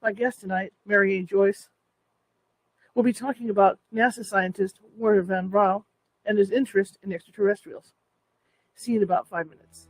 My guest tonight, Mary A. Joyce, will be talking about NASA scientist Werner Von Braun and his interest in extraterrestrials. See you in about 5 minutes.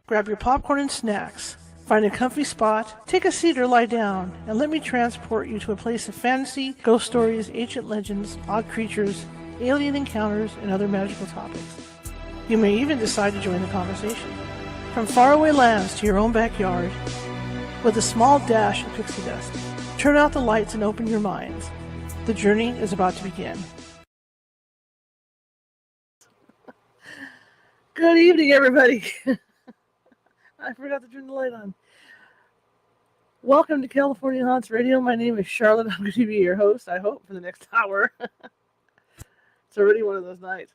Grab your popcorn and snacks. Find a comfy spot, take a seat or lie down, and let me transport you to a place of fantasy, ghost stories, ancient legends, odd creatures, alien encounters, and other magical topics. You may even decide to join the conversation. From faraway lands to your own backyard, with a small dash of pixie dust. Turn out the lights and open your minds. The journey is about to begin. Good evening, everybody. I forgot to turn the light on. Welcome to California Haunts Radio. My name is Charlotte. I'm going to be your host, I hope, for the next hour. It's already one of those nights.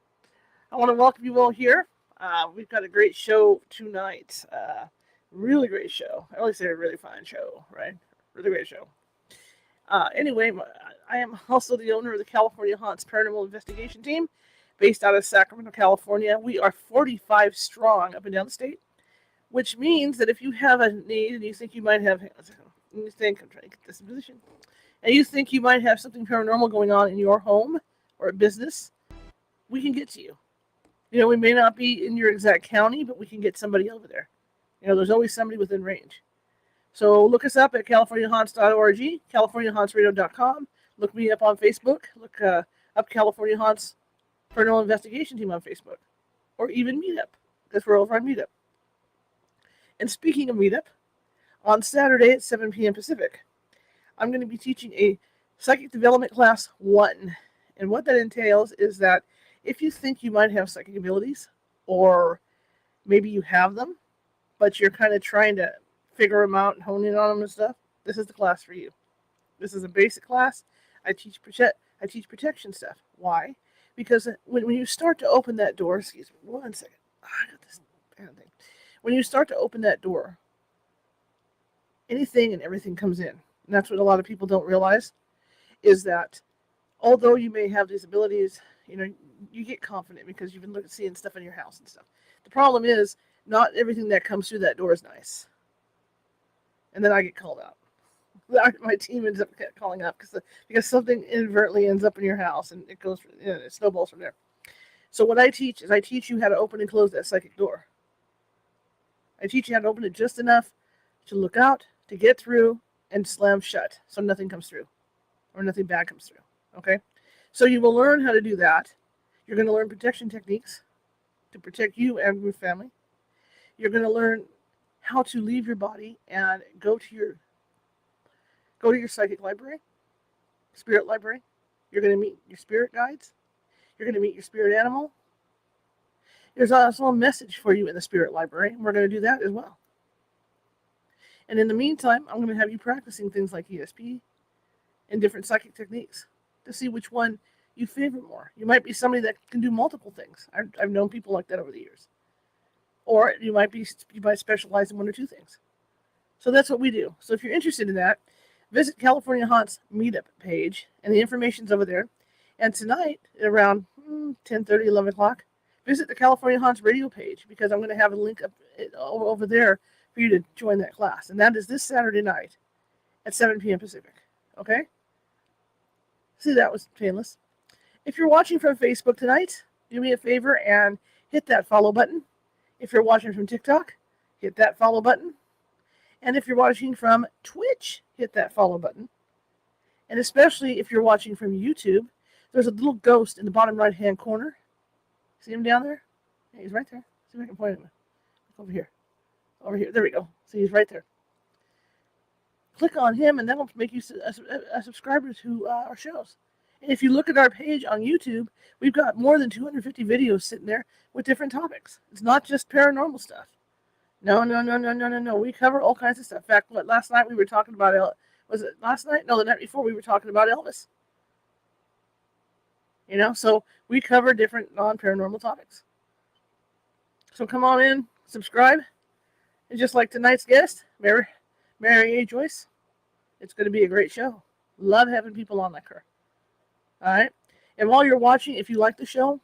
I want to welcome you all here. We've got a great show tonight. Really great show. I always say a really fine show, right? Really great show. Anyway, I am also the owner of the California Haunts Paranormal Investigation Team, based out of Sacramento, California. We are 45 strong up and down the state, which means that if you have a need and you think you might have, I'm trying to get this in position, and you think you might have something paranormal going on in your home or a business, we can get to you. You know, we may not be in your exact county, but we can get somebody over there. You know, there's always somebody within range. So look us up at californiahaunts.org, californiahauntsradio.com. Look me up on Facebook. Look up California Haunts Paranormal Investigation Team on Facebook. Or even Meetup, because we're over on Meetup. And speaking of Meetup, on Saturday at 7 p.m. Pacific, I'm going to be teaching a Psychic Development Class 1. And what that entails is that if you think you might have psychic abilities, or maybe you have them, but you're kind of trying to figure them out and hone in on them and stuff, this is the class for you. This is a basic class. I teach protection stuff. Why? Because when you start to open that door, excuse me, one second. I got this kind of thing. When you start to open that door, anything and everything comes in. And that's what a lot of people don't realize, is that although you may have these abilities, you know, you get confident because you've been seeing stuff in your house and stuff. The problem is, not everything that comes through that door is nice. And then I get called out. My team ends up calling up because something inadvertently ends up in your house, and it goes, you know, it snowballs from there. So what I teach is I teach you how to open and close that psychic door. I teach you how to open it just enough to look out, to get through, and slam shut so nothing comes through, or nothing bad comes through. Okay? So you will learn how to do that. You're going to learn protection techniques to protect you and your family. You're going to learn how to leave your body and go to your psychic library, spirit library. You're going to meet your spirit guides. You're going to meet your spirit animal. There's also a message for you in the spirit library, and we're going to do that as well. And in the meantime, I'm going to have you practicing things like ESP and different psychic techniques to see which one you favor more. You might be somebody that can do multiple things. I've known people like that over the years. Or you might specialize in one or two things. So that's what we do. So if you're interested in that, visit California Haunts Meetup page, and the information's over there. And tonight, around 10:30, 11 o'clock, visit the California Haunts radio page, because I'm going to have a link up over there for you to join that class. And that is this Saturday night at 7 p.m. Pacific. Okay? See, that was painless. If you're watching from Facebook tonight, do me a favor and hit that follow button. If you're watching from TikTok, hit that follow button. And if you're watching from Twitch, hit that follow button. And especially if you're watching from YouTube, there's a little ghost in the bottom right-hand corner. See him down there? Yeah, he's right there. See if I can point him. Over here. Over here. There we go. See, he's right there. Click on him, and that'll make you a subscriber to our shows. And if you look at our page on YouTube, we've got more than 250 videos sitting there with different topics. It's not just paranormal stuff. No. We cover all kinds of stuff. In fact, last night we were talking about, was it last night? No, the night before we were talking about Elvis. You know, so we cover different non-paranormal topics. So come on in, subscribe. And just like tonight's guest, Mary A. Joyce, it's going to be a great show. Love having people on like her. All right. And while you're watching, if you like the show,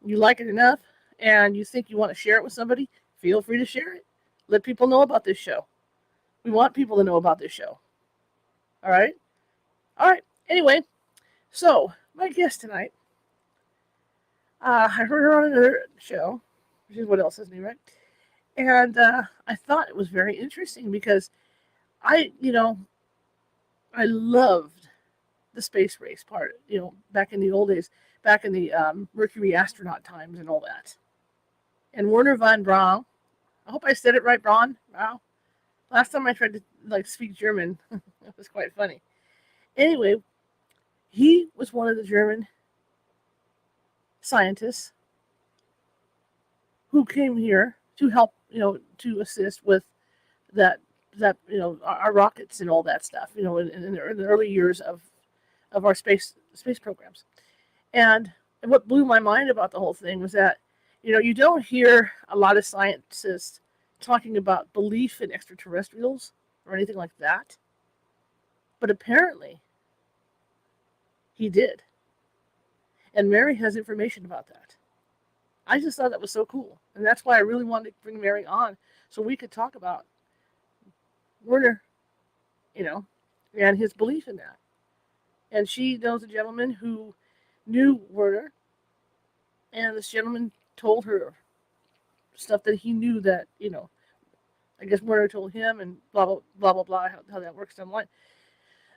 you like it enough, and you think you want to share it with somebody, feel free to share it. Let people know about this show. We want people to know about this show. All right? All right. Anyway, so my guest tonight, I heard her on another show, which is What Else Is New, right? And I thought it was very interesting because I loved the space race part, back in the old days, back in the Mercury astronaut times and all that. And Werner Von Braun, I hope I said it right, Braun. Wow. Last time I tried to speak German, it was quite funny. Anyway, he was one of the German scientists who came here to help, to assist with that our rockets and all that stuff, in the early years of our space programs. And what blew my mind about the whole thing was that, you don't hear a lot of scientists talking about belief in extraterrestrials or anything like that. But apparently, he did. And Mary has information about that. I just thought that was so cool. And that's why I really wanted to bring Mary on so we could talk about Werner, and his belief in that. And she knows a gentleman who knew Werner, and this gentleman told her stuff that he knew that, I guess Werner told him, and blah, blah, blah, blah, blah, how that works online,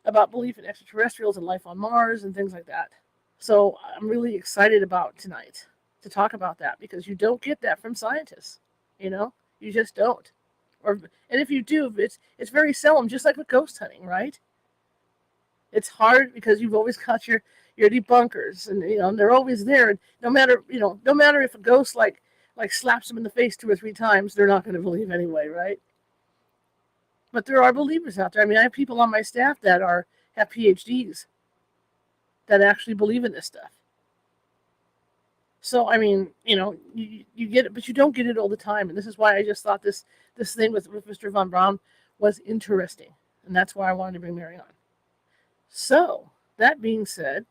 about belief in extraterrestrials and life on Mars and things like that. So I'm really excited about tonight to talk about that, because you don't get that from scientists, you just don't. And if you do, it's very seldom, just like with ghost hunting, right? It's hard because you've always got your debunkers, and they're always there. And no matter if a ghost like slaps them in the face 2 or 3 times, they're not going to believe anyway, right? But there are believers out there. I mean, I have people on my staff that have PhDs that actually believe in this stuff. So I mean, you get it, but you don't get it all the time, and this is why I just thought this thing with Mr. Von Braun was interesting, and that's why I wanted to bring Mary on. So that being said,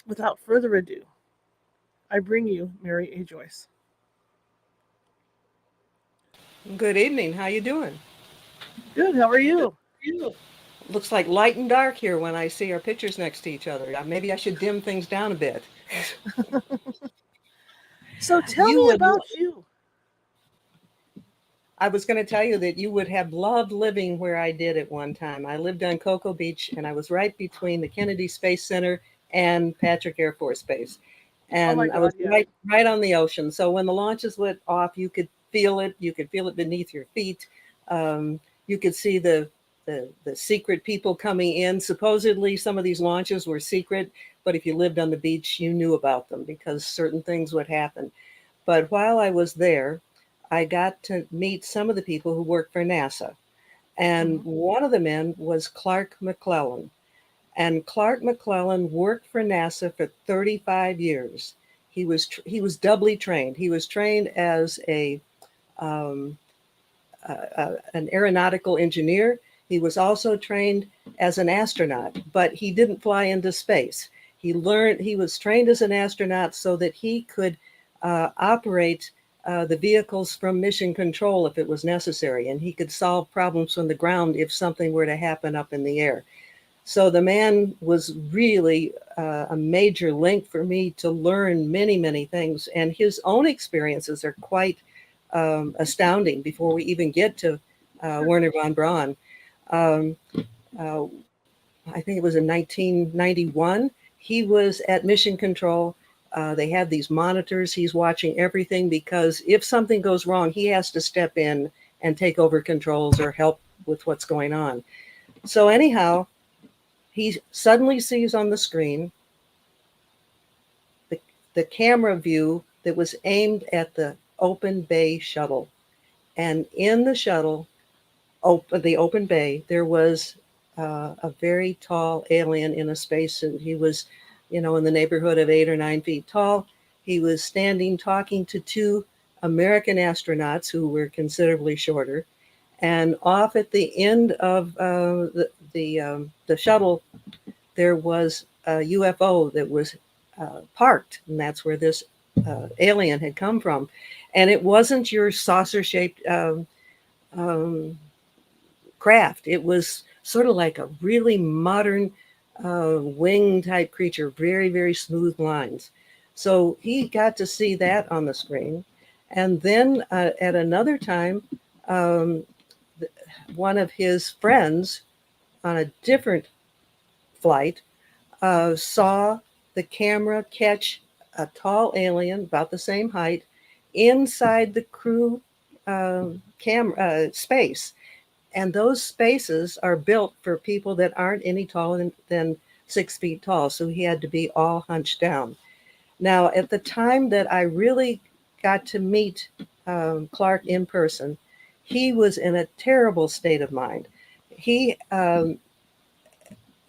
without further ado, I bring you Mary A. Joyce. Good evening. How you doing? Good. How are you? Looks like light and dark here when I see our pictures next to each other. Maybe I should dim things down a bit. So tell me about you. I was going to tell you that you would have loved living where I did at one time. I lived on Cocoa Beach, and I was right between the Kennedy Space Center and Patrick Air Force Base. And God, I was yeah. right on the ocean. So when the launches went off, you could feel it. You could feel it beneath your feet. You could see the secret people coming in. Supposedly, some of these launches were secret, but if you lived on the beach, you knew about them because certain things would happen. But while I was there, I got to meet some of the people who worked for NASA. And one of the men was Clark McClelland. And Clark McClelland worked for NASA for 35 years. He was doubly trained. He was trained as an aeronautical engineer. He was also trained as an astronaut, but he didn't fly into space. He was trained as an astronaut so that he could operate the vehicles from mission control if it was necessary, and he could solve problems from the ground if something were to happen up in the air. So the man was really a major link for me to learn many, many things, and his own experiences are quite astounding before we even get to Werner Von Braun. I think it was in 1991. He was at mission control. They had these monitors. He's watching everything because if something goes wrong, he has to step in and take over controls or help with what's going on. So anyhow, he suddenly sees on the screen the camera view that was aimed at the open bay shuttle. And in the shuttle, the open bay, there was a very tall alien in a spacesuit. He was, in the neighborhood of 8 or 9 feet tall. He was standing talking to 2 American astronauts who were considerably shorter. And off at the end of the shuttle, there was a UFO that was parked, and that's where this alien had come from. And it wasn't your saucer-shaped craft. It was sort of like a really modern wing type creature, very, very smooth lines. So he got to see that on the screen. And then at another time, one of his friends on a different flight saw the camera catch a tall alien about the same height inside the crew space. And those spaces are built for people that aren't any taller than 6 feet tall. So he had to be all hunched down. Now, at the time that I really got to meet Clark in person, he was in a terrible state of mind. He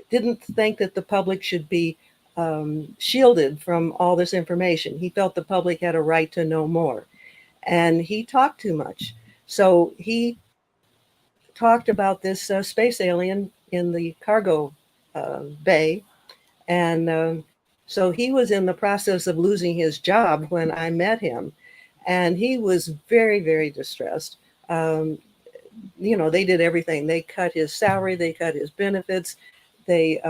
didn't think that the public should be shielded from all this information. He felt the public had a right to know more. And he talked too much. So he talked about this space alien in the cargo bay. And so he was in the process of losing his job when I met him. And he was very, very distressed. They did everything. They cut his salary, they cut his benefits, they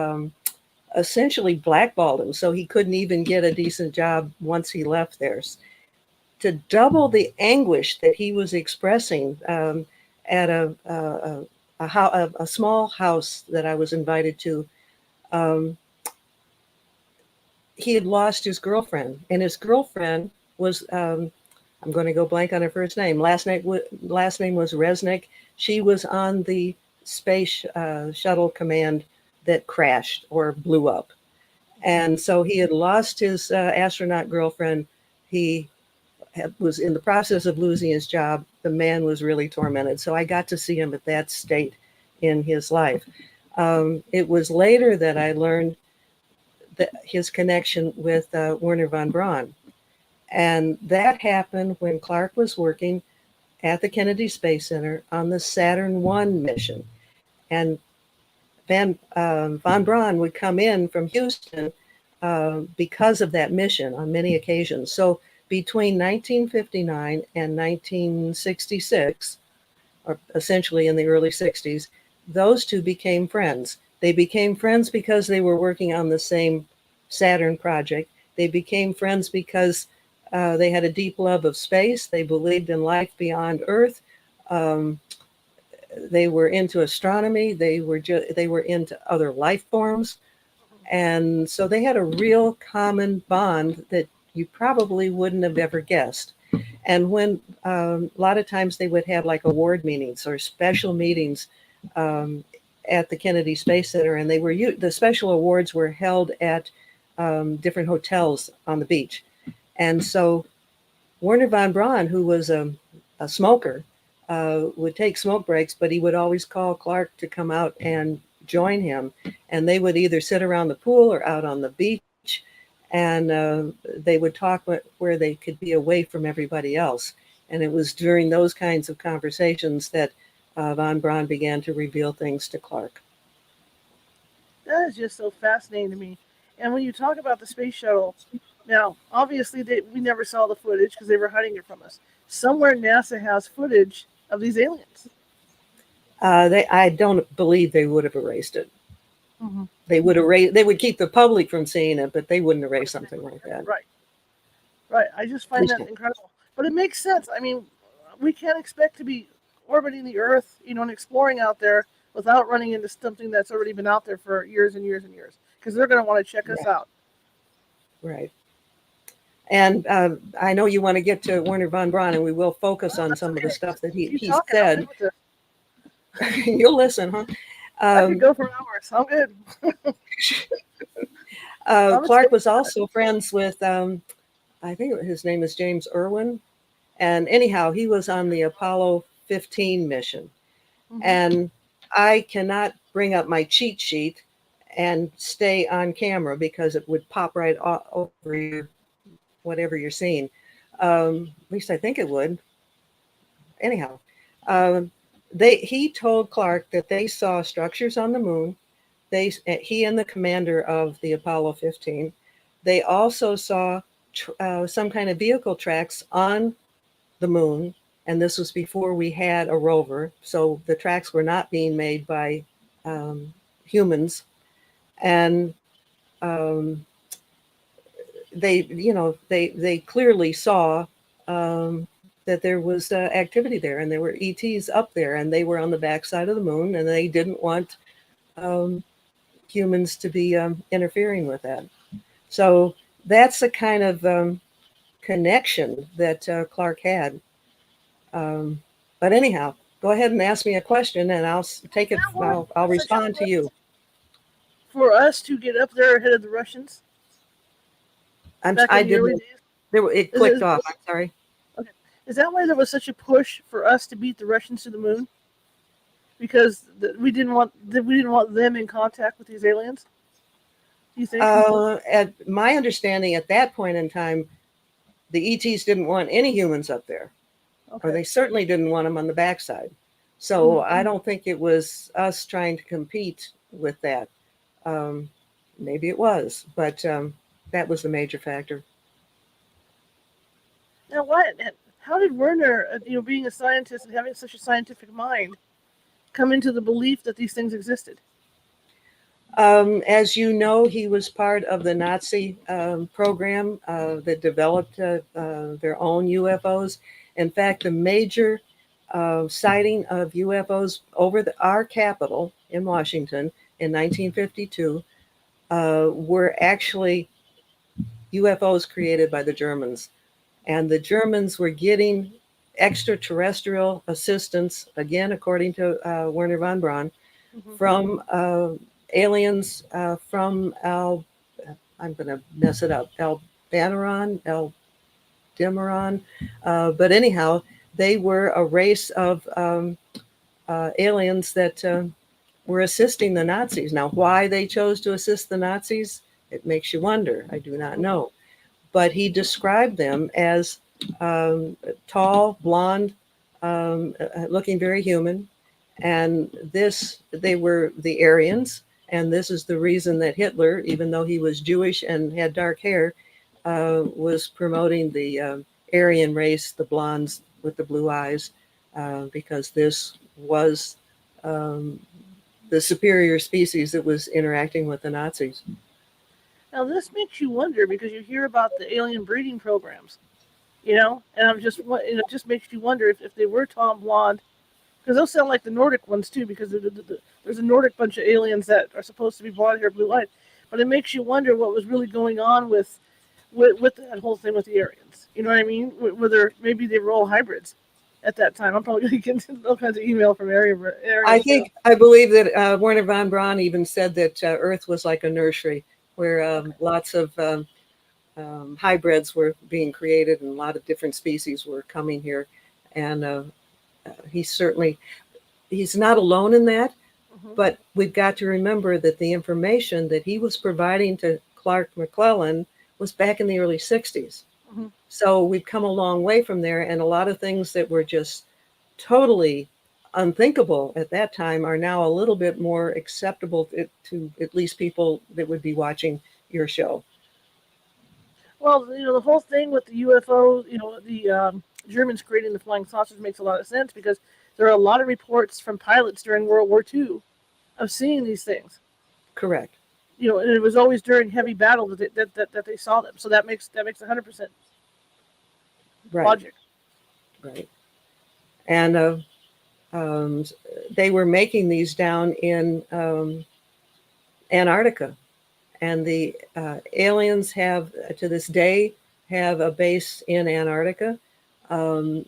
essentially blackballed him. So he couldn't even get a decent job once he left there. To double the anguish that he was expressing at a small house that I was invited to, he had lost his girlfriend, and his girlfriend was, I'm going to go blank on her first name. Last name was Resnick. She was on the space shuttle command that crashed or blew up. And so he had lost his astronaut girlfriend. He was in the process of losing his job. The man was really tormented. So I got to see him at that state in his life. It was later that I learned that his connection with Werner Von Braun. And that happened when Clark was working at the Kennedy Space Center on the Saturn I mission. And Von Braun would come in from Houston because of that mission on many occasions. So between 1959 and 1966, or essentially in the early 60s, those two became friends. They became friends because they were working on the same Saturn project. They became friends because they had a deep love of space. They believed in life beyond Earth. They were into astronomy. They were into other life forms. And so they had a real common bond that you probably wouldn't have ever guessed. And when a lot of times they would have like award meetings or special meetings at the Kennedy Space Center, and the special awards were held at different hotels on the beach. And so Werner Von Braun, who was a smoker, would take smoke breaks, but he would always call Clark to come out and join him. And they would either sit around the pool or out on the beach, and they would talk where they could be away from everybody else. And it was during those kinds of conversations that Von Braun began to reveal things to Clark. That is just so fascinating to me. And when you talk about the space shuttle, now, obviously, we never saw the footage because they were hiding it from us. Somewhere NASA has footage of these aliens. I don't believe they would have erased it. Mm-hmm. They would keep the public from seeing it, but they wouldn't erase something like that. Right. I just find that incredible. But it makes sense. I mean, we can't expect to be orbiting the Earth, and exploring out there without running into something that's already been out there for years and years and years, because they're going to want to check us out. Right. And I know you want to get to Werner Von Braun, and we will focus on some of the stuff that he said. You'll listen, huh? I could go for hours. I'm good. Clark was also friends with, I think his name is James Irwin. And anyhow, he was on the Apollo 15 mission. Mm-hmm. And I cannot bring up my cheat sheet and stay on camera because it would pop right over your whatever you're seeing. At least I think it would. Anyhow, he told Clark that they saw structures on the moon. He and the commander of the Apollo 15. They also saw some kind of vehicle tracks on the moon, and this was before we had a rover, so the tracks were not being made by humans. And they clearly saw that there was activity there, and there were ETs up there, and they were on the backside of the moon, and they didn't want humans to be interfering with that. So that's the kind of connection that Clark had. But anyhow, go ahead and ask me a question, and I'll take it. I'll respond to you. For us to get up there ahead of the Russians back in the early days, It clicked off. I'm sorry. Okay, is that why there was such a push for us to beat the Russians to the moon? Because we didn't want them in contact with these aliens. Do you think? At my understanding, at that point in time, the ETs didn't want any humans up there, or they certainly didn't want them on the backside. So I don't think it was us trying to compete with that. Maybe it was, but that was the major factor. Now, how did Werner, being a scientist and having such a scientific mind, come into the belief that these things existed? As you know, he was part of the Nazi program that developed their own UFOs. In fact, the major sighting of UFOs over our capital in Washington in 1952 were actually UFOs created by the Germans. And the Germans were getting extraterrestrial assistance, again, according to Werner Von Braun, from aliens from I'm going to mess it up, Aldebaran. But anyhow, they were a race of aliens that were assisting the Nazis. Now, why they chose to assist the Nazis, it makes you wonder. I do not know. But he described them as tall, blonde, looking very human. And they were the Aryans. And this is the reason that Hitler, even though he was Jewish and had dark hair, was promoting the Aryan race, the blondes with the blue eyes, because this was the superior species that was interacting with the Nazis. Now, this makes you wonder because you hear about the alien breeding programs, and it just makes you wonder if they were tall and blonde, because those sound like the Nordic ones too, because there's a Nordic bunch of aliens that are supposed to be blonde hair, blue eyed, but it makes you wonder what was really going on with that whole thing with the Aryans. You know what I mean? Whether maybe they were all hybrids at that time. I'm probably going to get all kinds of email from Aryans. I believe that Werner Von Braun even said that Earth was like a nursery where lots of hybrids were being created and a lot of different species were coming here. And he's not alone in that, but we've got to remember that the information that he was providing to Clark McClelland was back in the early 60s. So we've come a long way from there, and a lot of things that were just totally unthinkable at that time are now a little bit more acceptable to at least people that would be watching your show. Well, the whole thing with the UFO, the Germans creating the flying saucers makes a lot of sense because there are a lot of reports from pilots during World War II of seeing these things. Correct. And it was always during heavy battle that they saw them. So that makes 100% logic. Right. And they were making these down in Antarctica, and the aliens have to this day have a base in Antarctica, and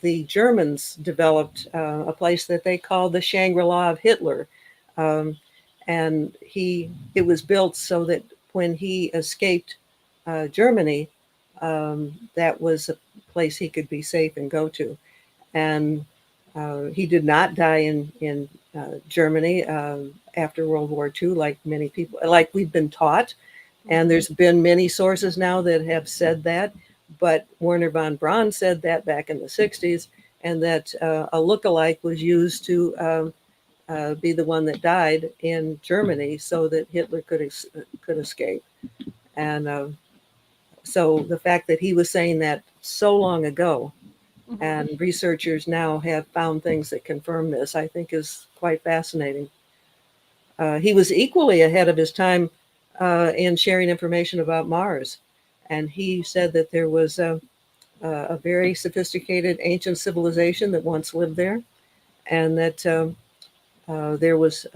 the Germans developed a place that they called the Shangri-La of Hitler, and it was built so that when he escaped Germany, that was a place he could be safe and go to. And he did not die in Germany after World War II, like many people, like we've been taught. And there's been many sources now that have said that. But Werner Von Braun said that back in the 60s, and that a lookalike was used to be the one that died in Germany so that Hitler could escape. And so the fact that he was saying that so long ago, and researchers now have found things that confirm this, I think is quite fascinating. He was equally ahead of his time in sharing information about Mars. And he said that there was a very sophisticated ancient civilization that once lived there, and that there was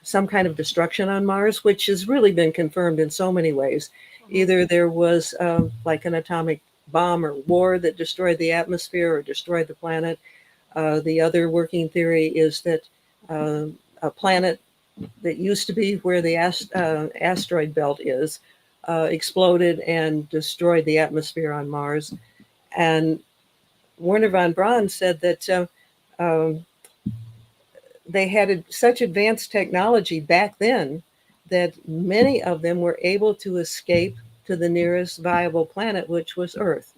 some kind of destruction on Mars, which has really been confirmed in so many ways. Either there was like an atomic bomb or war that destroyed the atmosphere or destroyed the planet. The other working theory is that a planet that used to be where the asteroid belt is exploded and destroyed the atmosphere on Mars. And Werner von Braun said that they had such advanced technology back then that many of them were able to escape to the nearest viable planet, which was Earth.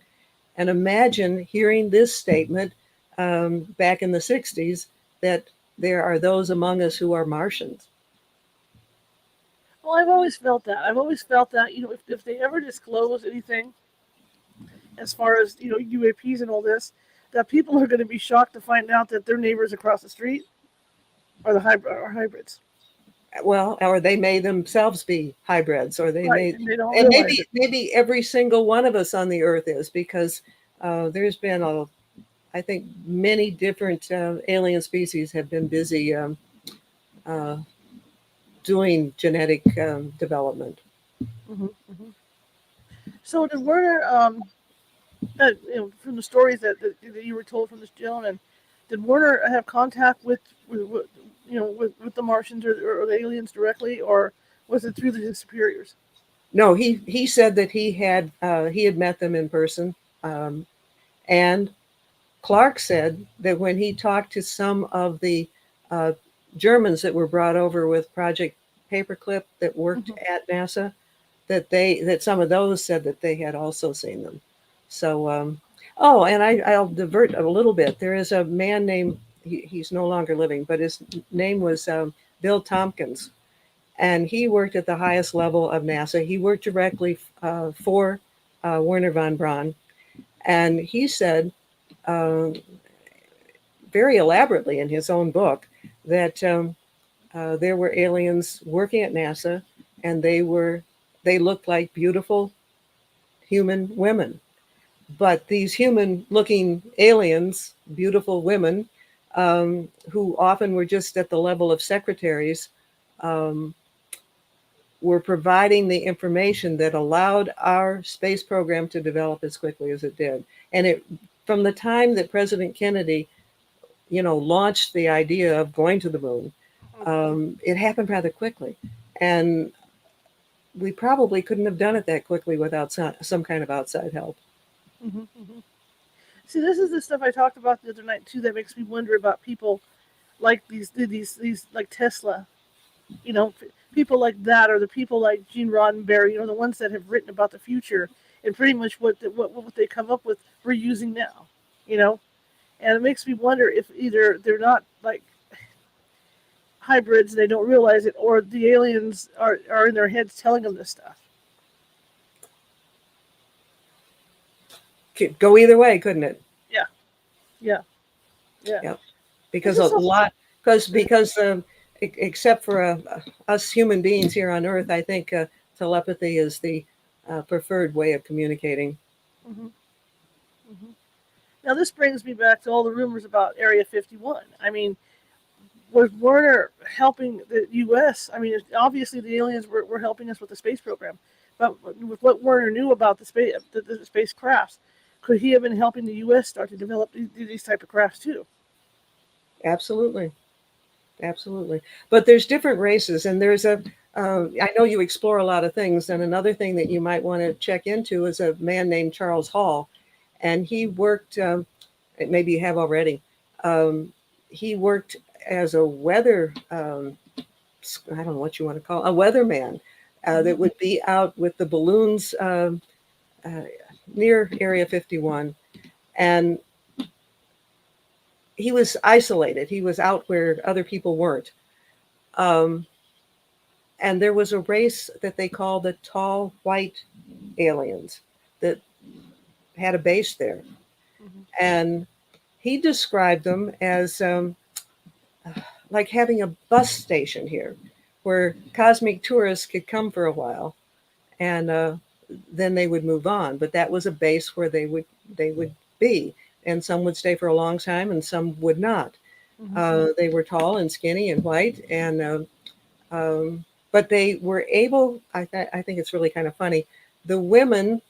And imagine hearing this statement back in the 60s, that there are those among us who are Martians. Well, I've always felt that. I've always felt that, if they ever disclose anything as far as, UAPs and all this, that people are going to be shocked to find out that their neighbors across the street are hybrids. Well, or they may themselves be hybrids, or they Right, may, and they don't and realize it. maybe every single one of us on the earth is, because there's been I think many different alien species have been busy doing genetic development. Mm-hmm, mm-hmm. So did Werner, from the stories that you were told from this gentleman, did Werner have contact with the Martians or the aliens directly, or was it through his superiors? No, he said that he had met them in person, and Clark said that when he talked to some of the Germans that were brought over with Project Paperclip that worked at NASA, that some of those said that they had also seen them. So, and I'll divert a little bit. There is a man named, he's no longer living, but his name was Bill Tompkins, and he worked at the highest level of NASA. He worked directly for Werner von Braun, and he said very elaborately in his own book that there were aliens working at NASA, and they looked like beautiful human women. But these human-looking aliens, beautiful women, who often were just at the level of secretaries, were providing the information that allowed our space program to develop as quickly as it did. And from the time that President Kennedy, launched the idea of going to the moon, it happened rather quickly. And we probably couldn't have done it that quickly without some kind of outside help. Mm-hmm, mm-hmm. See, this is the stuff I talked about the other night too. That makes me wonder about people like these like Tesla, people like that, or the people like Gene Roddenberry, the ones that have written about the future and pretty much what they come up with we're using now, and it makes me wonder if either they're not like hybrids and they don't realize it, or the aliens are in their heads telling them this stuff. Could go either way, couldn't it? Yeah. Because except for us human beings here on Earth, I think telepathy is the preferred way of communicating. Mm-hmm. Mm-hmm. Now this brings me back to all the rumors about Area 51. I mean, was Werner helping the U.S.? I mean, obviously the aliens were helping us with the space program, but with what Werner knew about the spacecrafts, could he have been helping the U.S. start to develop these type of crafts too? Absolutely. But there's different races, and there's I know you explore a lot of things, and another thing that you might want to check into is a man named Charles Hall, and he worked, maybe you have already, he worked as a weather, I don't know what you want to call it, a weatherman that would be out with the balloons near Area 51, and he was isolated. He was out where other people weren't. And there was a race that they called the tall white aliens that had a base there. Mm-hmm. And he described them as like having a bus station here where cosmic tourists could come for a while and then they would move on. But that was a base where they would be. And some would stay for a long time and some would not. Mm-hmm. They were tall and skinny and white, and but they were able, I think it's really kind of funny, the women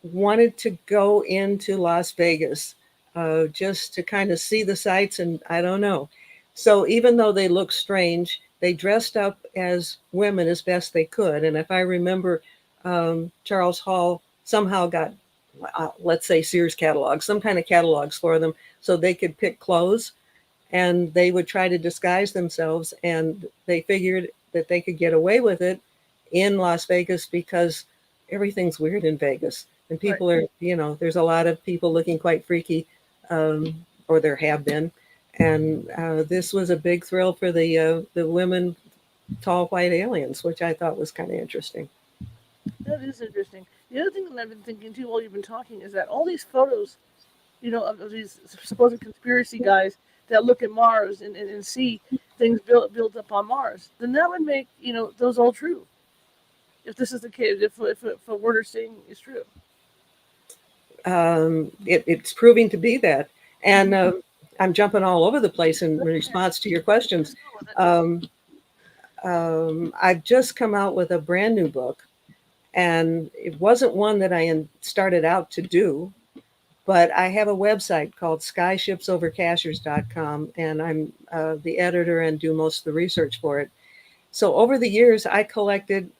wanted to go into Las Vegas just to kind of see the sights, and I don't know. So even though they looked strange, they dressed up as women as best they could. And if I remember, Charles Hall somehow got, let's say, Sears catalogs, some kind of catalogs for them so they could pick clothes, and they would try to disguise themselves. And they figured that they could get away with it in Las Vegas because everything's weird in Vegas. And people are, there's a lot of people looking quite freaky, or there have been. And this was a big thrill for the women, tall white aliens, which I thought was kind of interesting. That is interesting. The other thing that I've been thinking too while you've been talking is that all these photos, of these supposed conspiracy guys that look at Mars and see things built up on Mars, then that would make, those all true. If this is the case, if what Werner's saying is true. It's proving to be that. And I'm jumping all over the place in response to your questions. I've just come out with a brand new book, and it wasn't one that I started out to do, but I have a website called SkyShipsOverCashiers.com, and I'm the editor and do most of the research for it. So over the years, I collected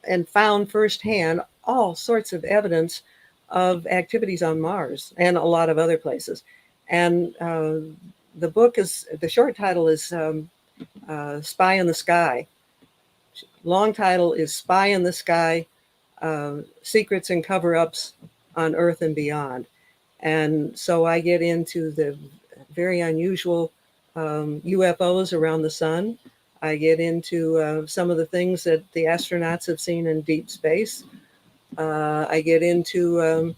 and found firsthand all sorts of evidence of activities on Mars and a lot of other places. And the short title is Spy in the Sky. Long title is Spy in the Sky, Secrets and Cover-Ups on Earth and Beyond. And so I get into the very unusual UFOs around the sun. I get into some of the things that the astronauts have seen in deep space. I get into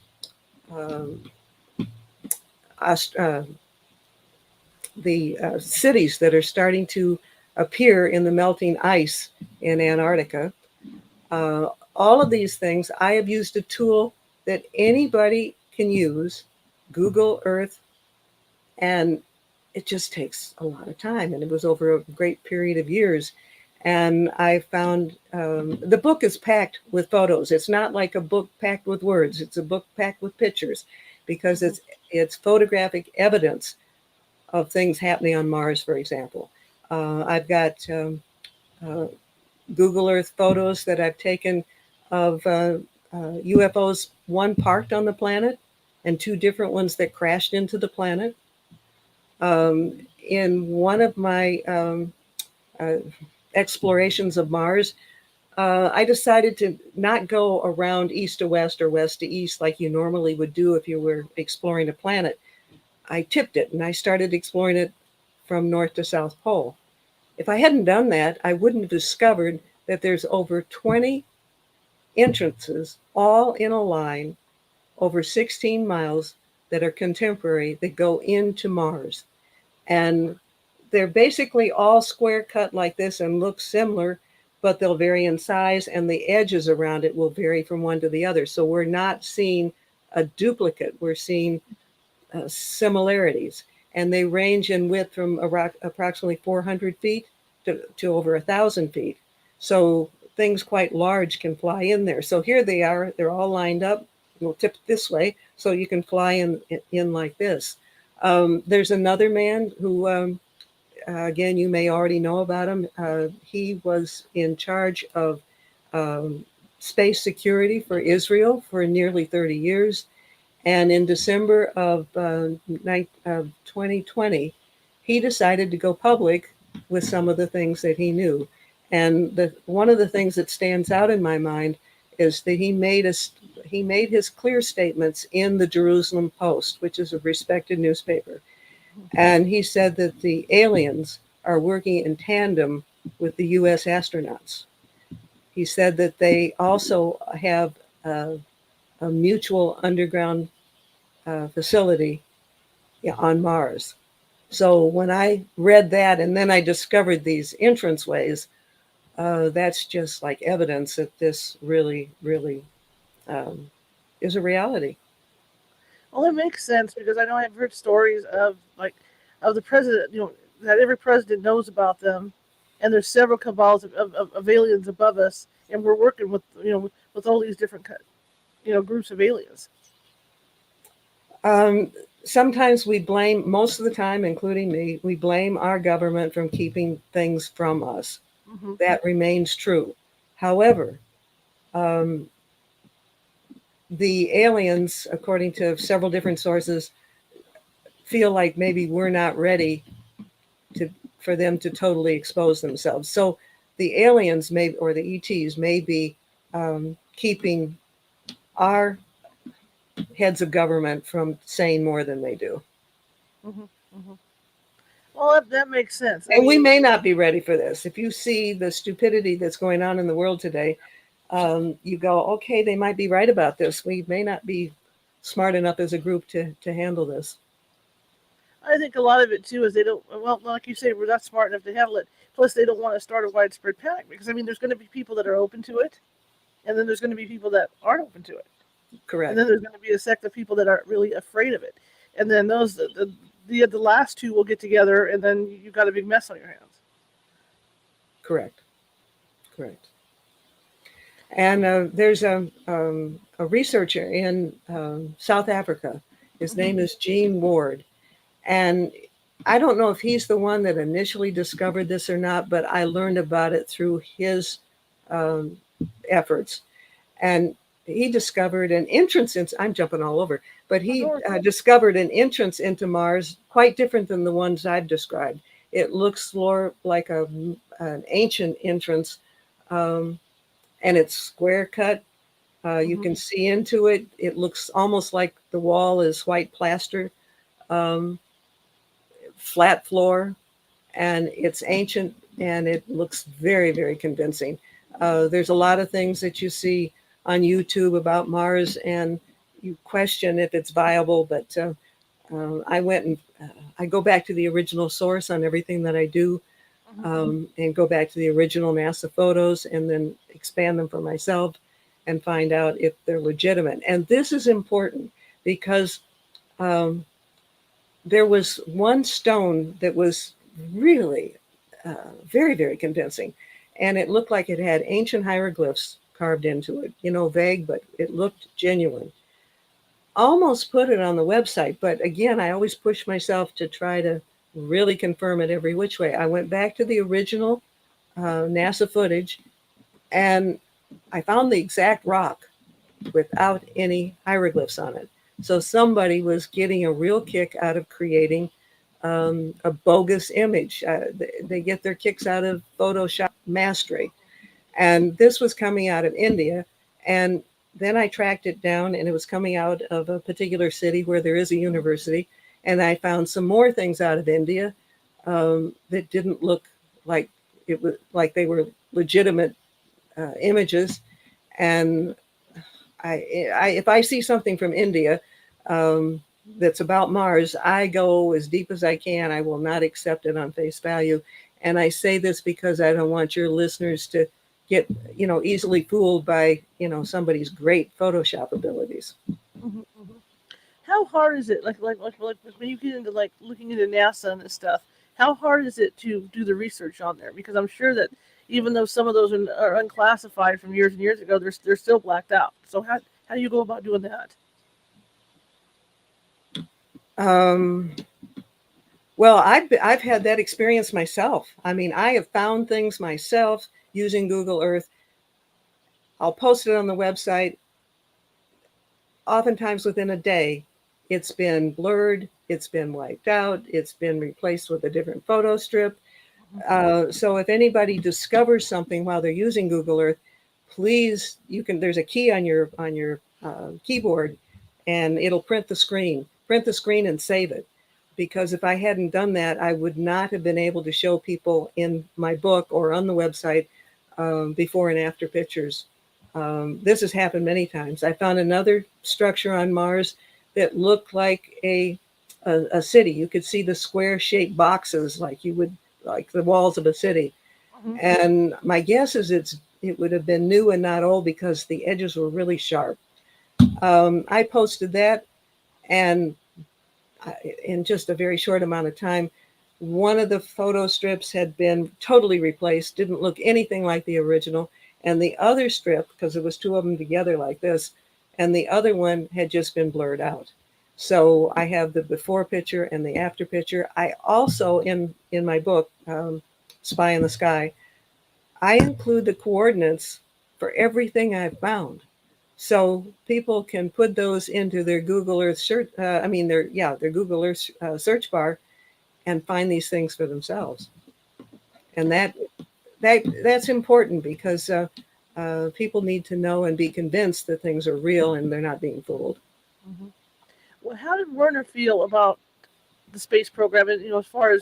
the cities that are starting to appear in the melting ice in Antarctica. All of these things, I have used a tool that anybody can use, Google Earth, and it just takes a lot of time. And it was over a great period of years. And I found the book is packed with photos. It's not like a book packed with words. It's a book packed with pictures, because it's photographic evidence of things happening on Mars, for example. I've got Google Earth photos that I've taken of UFOs, one parked on the planet and two different ones that crashed into the planet. In one of my explorations of Mars, I decided to not go around east to west or west to east like you normally would do if you were exploring a planet. I tipped it and I started exploring it from north to south pole. If I hadn't done that, I wouldn't have discovered that there's over 20 entrances, all in a line, over 16 miles, that are contemporary, that go into Mars. And they're basically all square cut like this and look similar, but they'll vary in size, and the edges around it will vary from one to the other. So we're not seeing a duplicate, we're seeing similarities. And they range in width from approximately 400 feet to over 1,000 feet. So things quite large can fly in there. So here they are, they're all lined up. We'll tip it this way so you can fly in like this. There's another man who, again, you may already know about him. He was in charge of space security for Israel for nearly 30 years. And in December of 2020, he decided to go public with some of the things that he knew. And one of the things that stands out in my mind is that he made his clear statements in the Jerusalem Post, which is a respected newspaper. And he said that the aliens are working in tandem with the U.S. astronauts. He said that they also have a mutual underground facility on Mars. So when I read that, and then I discovered these entranceways, that's just like evidence that this really, really is a reality. Well, it makes sense, because I know I've heard stories of the president, that every president knows about them, and there's several cabals of aliens above us, and we're working with all these different groups of aliens? Sometimes we blame, most of the time, including me, we blame our government from keeping things from us. Hmm. That remains true. However, um, the aliens, according to several different sources, feel like maybe we're not ready to for them to totally expose themselves. So the aliens may, or the ETs may be keeping our heads of government from saying more than they do. Hmm. Hmm. Well, that makes sense. I And we mean, may not be ready for this. If you see the stupidity that's going on in the world today, you go, okay, they might be right about this. We may not be smart enough as a group to handle this. I think a lot of it too is they don't. Well, like you say, we're not smart enough to handle it. Plus, they don't want to start a widespread panic because I mean, there's going to be people that are open to it, and then there's going to be people that aren't open to it, and Correct. then there's going to be a sect of people that are really afraid of it, and then those the last two will get together, and then you've got a big mess on your hands. Correct. Correct. And there's a researcher in South Africa. His Hmm. name is Gene Ward. And I don't know if he's the one that initially discovered this or not, but I learned about it through his um, efforts. And he discovered an entrance into, I'm jumping all over, but he discovered an entrance into Mars quite different than the ones I've described. It looks more like an ancient entrance, um, and it's square cut. You Hmm. can see into it. It looks almost like the wall is white plaster, um, flat floor, and it's ancient, and it looks very, very convincing. There's a lot of things that you see on YouTube about Mars, and you question if it's viable, but I went and I go back to the original source on everything that I do, Hmm. and go back to the original NASA photos and then expand them for myself and find out if they're legitimate. And this is important because um, there was one stone that was really very, very convincing. And it looked like it had ancient hieroglyphs carved into it, vague, but it looked genuine. Almost put it on the website, but again, I always push myself to try to really confirm it every which way. I went back to the original NASA footage, and I found the exact rock without any hieroglyphs on it. So somebody was getting a real kick out of creating a bogus image. They get their kicks out of Photoshop mastery. And this was coming out of India. And then I tracked it down, and it was coming out of a particular city where there is a university. And I found some more things out of India that didn't look like it was like they were legitimate images. And if I see something from India um, that's about Mars, I go as deep as I can. I will not accept it on face value. And I say this because I don't want your listeners to get, easily fooled by, somebody's great Photoshop abilities. Hmm. Hmm. How hard is it, like when you get into like looking into NASA and this stuff? How hard is it to do the research on there? Because I'm sure that even though some of those are unclassified from years and years ago, they're still blacked out. So how do you go about doing that? Um, well, I've had that experience myself. I mean, I have found things myself using Google Earth. I'll post it on the website. Oftentimes within a day, it's been blurred, it's been wiped out, it's been replaced with a different photo strip. So if anybody discovers something while they're using Google Earth, please, there's a key on your keyboard, and it'll print the screen and save it. Because if I hadn't done that, I would not have been able to show people in my book or on the website before and after pictures. This has happened many times. I found another structure on Mars that looked like a city. You could see the square shaped boxes like the walls of a city. Hmm. And my guess is it would have been new and not old because the edges were really sharp. I posted that, and in just a very short amount of time, one of the photo strips had been totally replaced, didn't look anything like the original. And the other strip, because there was two of them together like this, and the other one had just been blurred out. So I have the before picture and the after picture. I also, in my book, Spy in the Sky, I include the coordinates for everything I've found. So people can put those into their Google Earth search, their Google Earth search bar and find these things for themselves. And that's important because people need to know and be convinced that things are real and they're not being fooled. Mm-hmm. Well, how did Werner feel about the space program? And as far as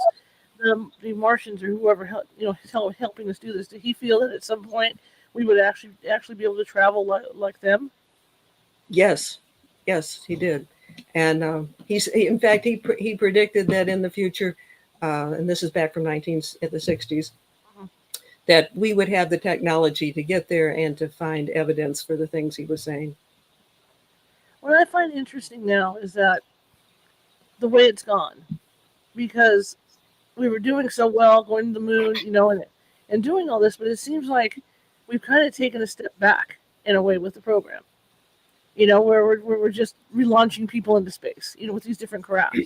the Martians or whoever helping us do this, did he feel that at some point we would actually be able to travel like them? Yes, he did, and in fact he predicted that in the future, and this is back from the 60s, Mm-hmm. that we would have the technology to get there and to find evidence for the things he was saying. What I find interesting now is that the way it's gone, because we were doing so well, going to the moon, and doing all this, but it seems like we've kind of taken a step back in a way with the program. Where we're just relaunching people into space, with these different crafts.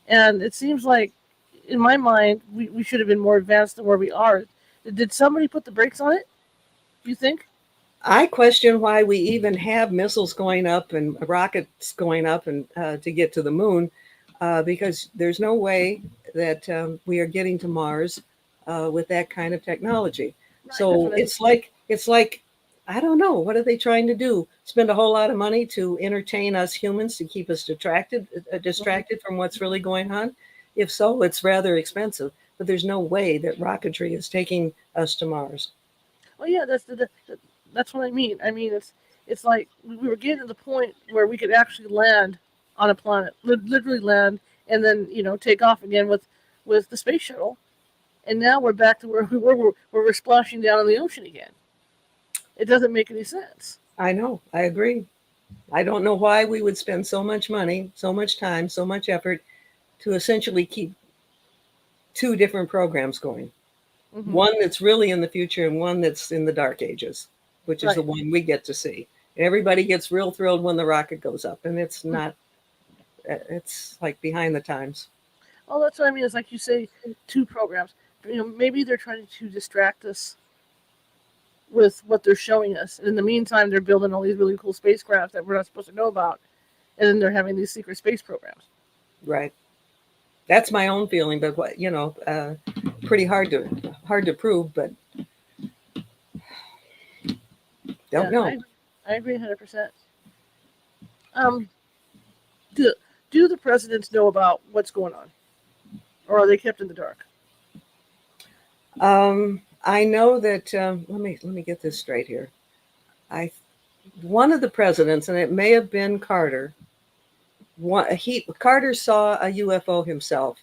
And it seems like, in my mind, we should have been more advanced than where we are. Did somebody put the brakes on it, do you think? I question why we even have missiles going up and rockets going up and to get to the moon, because there's no way that we are getting to Mars with that kind of technology. Right, So it's like I don't know, what are they trying to do? Spend a whole lot of money to entertain us humans, to keep us distracted from what's really going on? If so, it's rather expensive. But there's no way that rocketry is taking us to Mars. Oh yeah, that's what I mean. I mean, it's like we were getting to the point where we could actually land on a planet, literally land, and then take off again with the space shuttle. And now we're back to where we were, where we're splashing down in the ocean again. It doesn't make any sense. I know, I agree. I don't know why we would spend so much money, so much time, so much effort to essentially keep two different programs going. Mm-hmm. One that's really in the future and one that's in the dark ages, which is the one we get to see. Everybody gets real thrilled when the rocket goes up, and it's not, it's like behind the times. Oh, that's what I mean. It's like you say, two programs. Maybe they're trying to distract us with what they're showing us. And in the meantime, they're building all these really cool spacecraft that we're not supposed to know about. And then they're having these secret space programs. Right. That's my own feeling, but pretty hard to prove, but don't know. I agree 100%. Do the presidents know about what's going on? Or are they kept in the dark? I know that, let me get this straight here. One of the presidents, and it may have been Carter, Carter saw a UFO himself.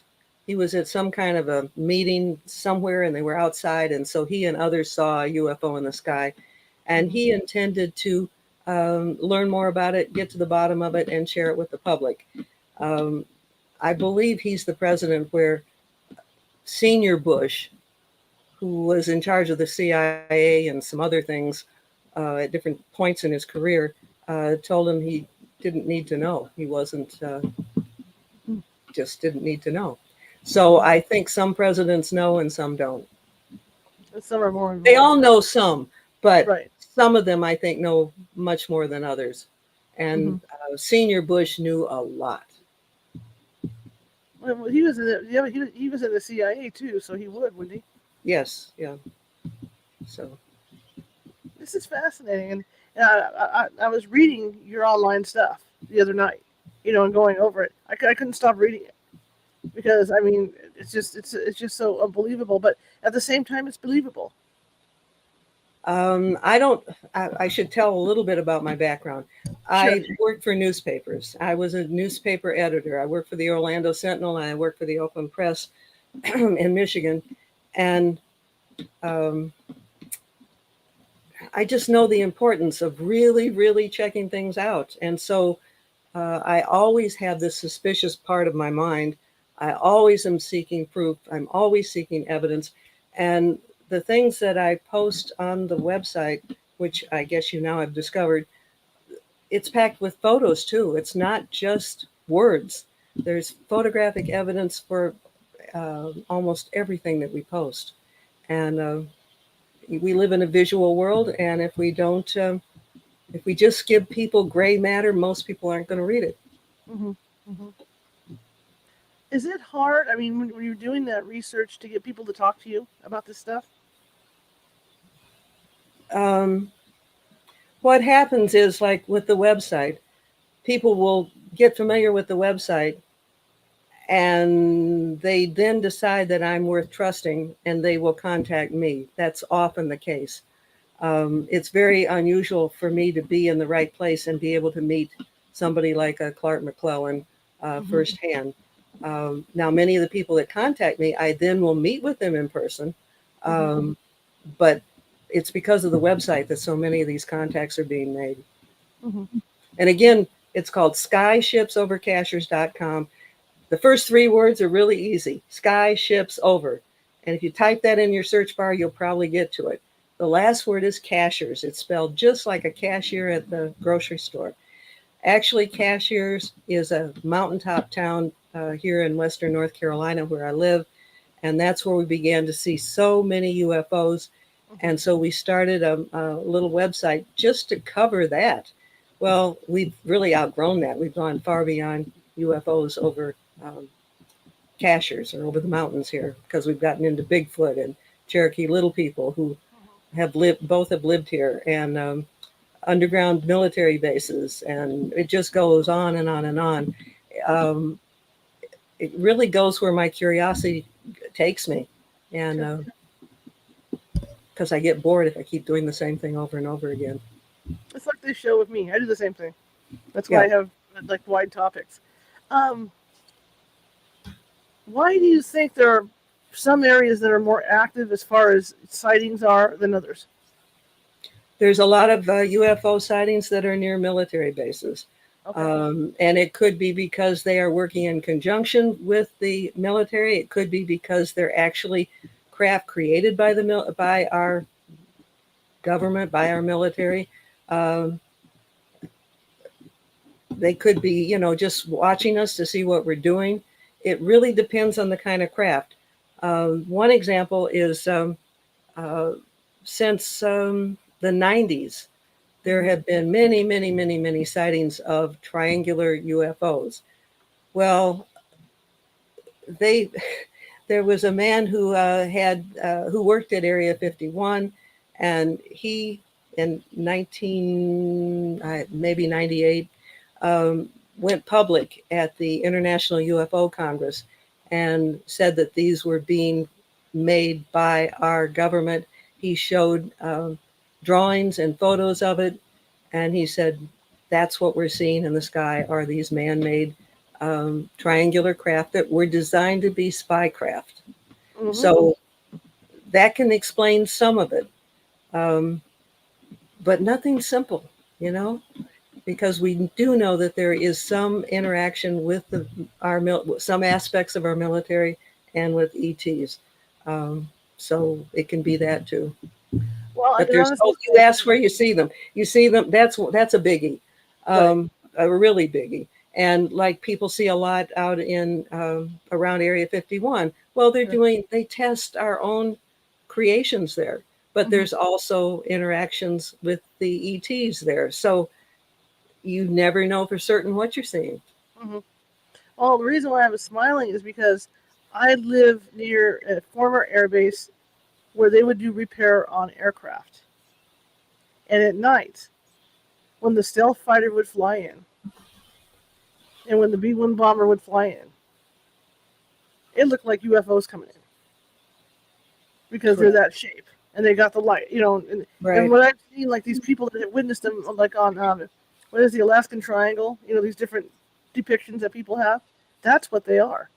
He was at some kind of a meeting somewhere and they were outside. And so he and others saw a UFO in the sky, and he intended to learn more about it, get to the bottom of it, and share it with the public. I believe he's the president where Senior Bush, who was in charge of the CIA and some other things at different points in his career, told him he didn't need to know. He wasn't, just didn't need to know. So I think some presidents know and some don't. And some are more involved. They all know some, but right. Some of them I think know much more than others. And Senior Bush knew a lot. Well, he was in he was in the CIA too, so he wouldn't he? Yes, yeah. So this is fascinating, and I was reading your online stuff the other night, and going over it. I couldn't stop reading it because I mean it's just so unbelievable, but at the same time it's believable. I should tell a little bit about my background. Sure. I worked for newspapers. I was a newspaper editor. I worked for the Orlando Sentinel and I worked for the Oakland Press in Michigan. And I just know the importance of really, really checking things out. And so I always have this suspicious part of my mind. I always am seeking proof. I'm always seeking evidence. And the things that I post on the website, which I guess you now have discovered, it's packed with photos too. It's not just words. There's photographic evidence for almost everything that we post, and we live in a visual world. And if we don't, if we just give people gray matter, most people aren't going to read it. Hmm. Hmm. Is it hard? I mean, when you're doing that research to get people to talk to you about this stuff? Um, what happens is, like with the website, people will get familiar with the website and they then decide that I'm worth trusting and they will contact me. That's often the case. It's very unusual for me to be in the right place and be able to meet somebody like a Clark McClelland firsthand. Now, many of the people that contact me, I then will meet with them in person. Um, but it's because of the website that so many of these contacts are being made. Hmm. And again, it's called SkyShipsOverCashiers.com. The first three words are really easy: Sky Ships Over. And if you type that in your search bar, you'll probably get to it. The last word is cashiers. It's spelled just like a cashier at the grocery store. Actually, Cashiers is a mountaintop town here in Western North Carolina where I live. And that's where we began to see so many UFOs. And so we started a little website just to cover that. Well, we've really outgrown that. We've gone far beyond UFOs over Cashiers or over the mountains here, because we've gotten into Bigfoot and Cherokee little people who have lived here, and underground military bases, and it just goes on and on and on. Um, it really goes where my curiosity takes me, and because I get bored if I keep doing the same thing over and over again. It's like this show with me. I do the same thing. That's why Yeah. I have like wide topics. Um, why do you think there are some areas that are more active as far as sightings are than others? There's a lot of UFO sightings that are near military bases. Okay. And it could be because they are working in conjunction with the military. It could be because they're actually craft created by by our government, by our military. Um, they could be, just watching us to see what we're doing. It really depends on the kind of craft. One example is uh, since the 90s, there have been many, many, many, many sightings of triangular UFOs. Well, they there was a man who who worked at Area 51, and he in 98 went public at the International UFO Congress and said that these were being made by our government. He showed drawings and photos of it, and he said, that's what we're seeing in the sky are these man-made triangular craft that were designed to be spy craft. Mm-hmm. So that can explain some of it, um, but nothing simple, because we do know that there is some interaction with some aspects of our military and with ETs. So it can be that too. Well, I But can there's honestly you say, ask where you see them. You see them. That's a biggie, right. a really biggie. And like people see a lot out in around Area 51. Well, they test our own creations there, but Mm-hmm. there's also interactions with the ETs there. So you never know for certain what you're seeing. Mm-hmm. Well, the reason why I was smiling is because I live near a former airbase where they would do repair on aircraft. And at night, when the stealth fighter would fly in, and when the B-1 bomber would fly in, it looked like UFOs coming in because they're that shape and they got the light, And Right. what I've seen, like these people that have witnessed them, like on what is the Alaskan Triangle? These different depictions that people have. That's what they are.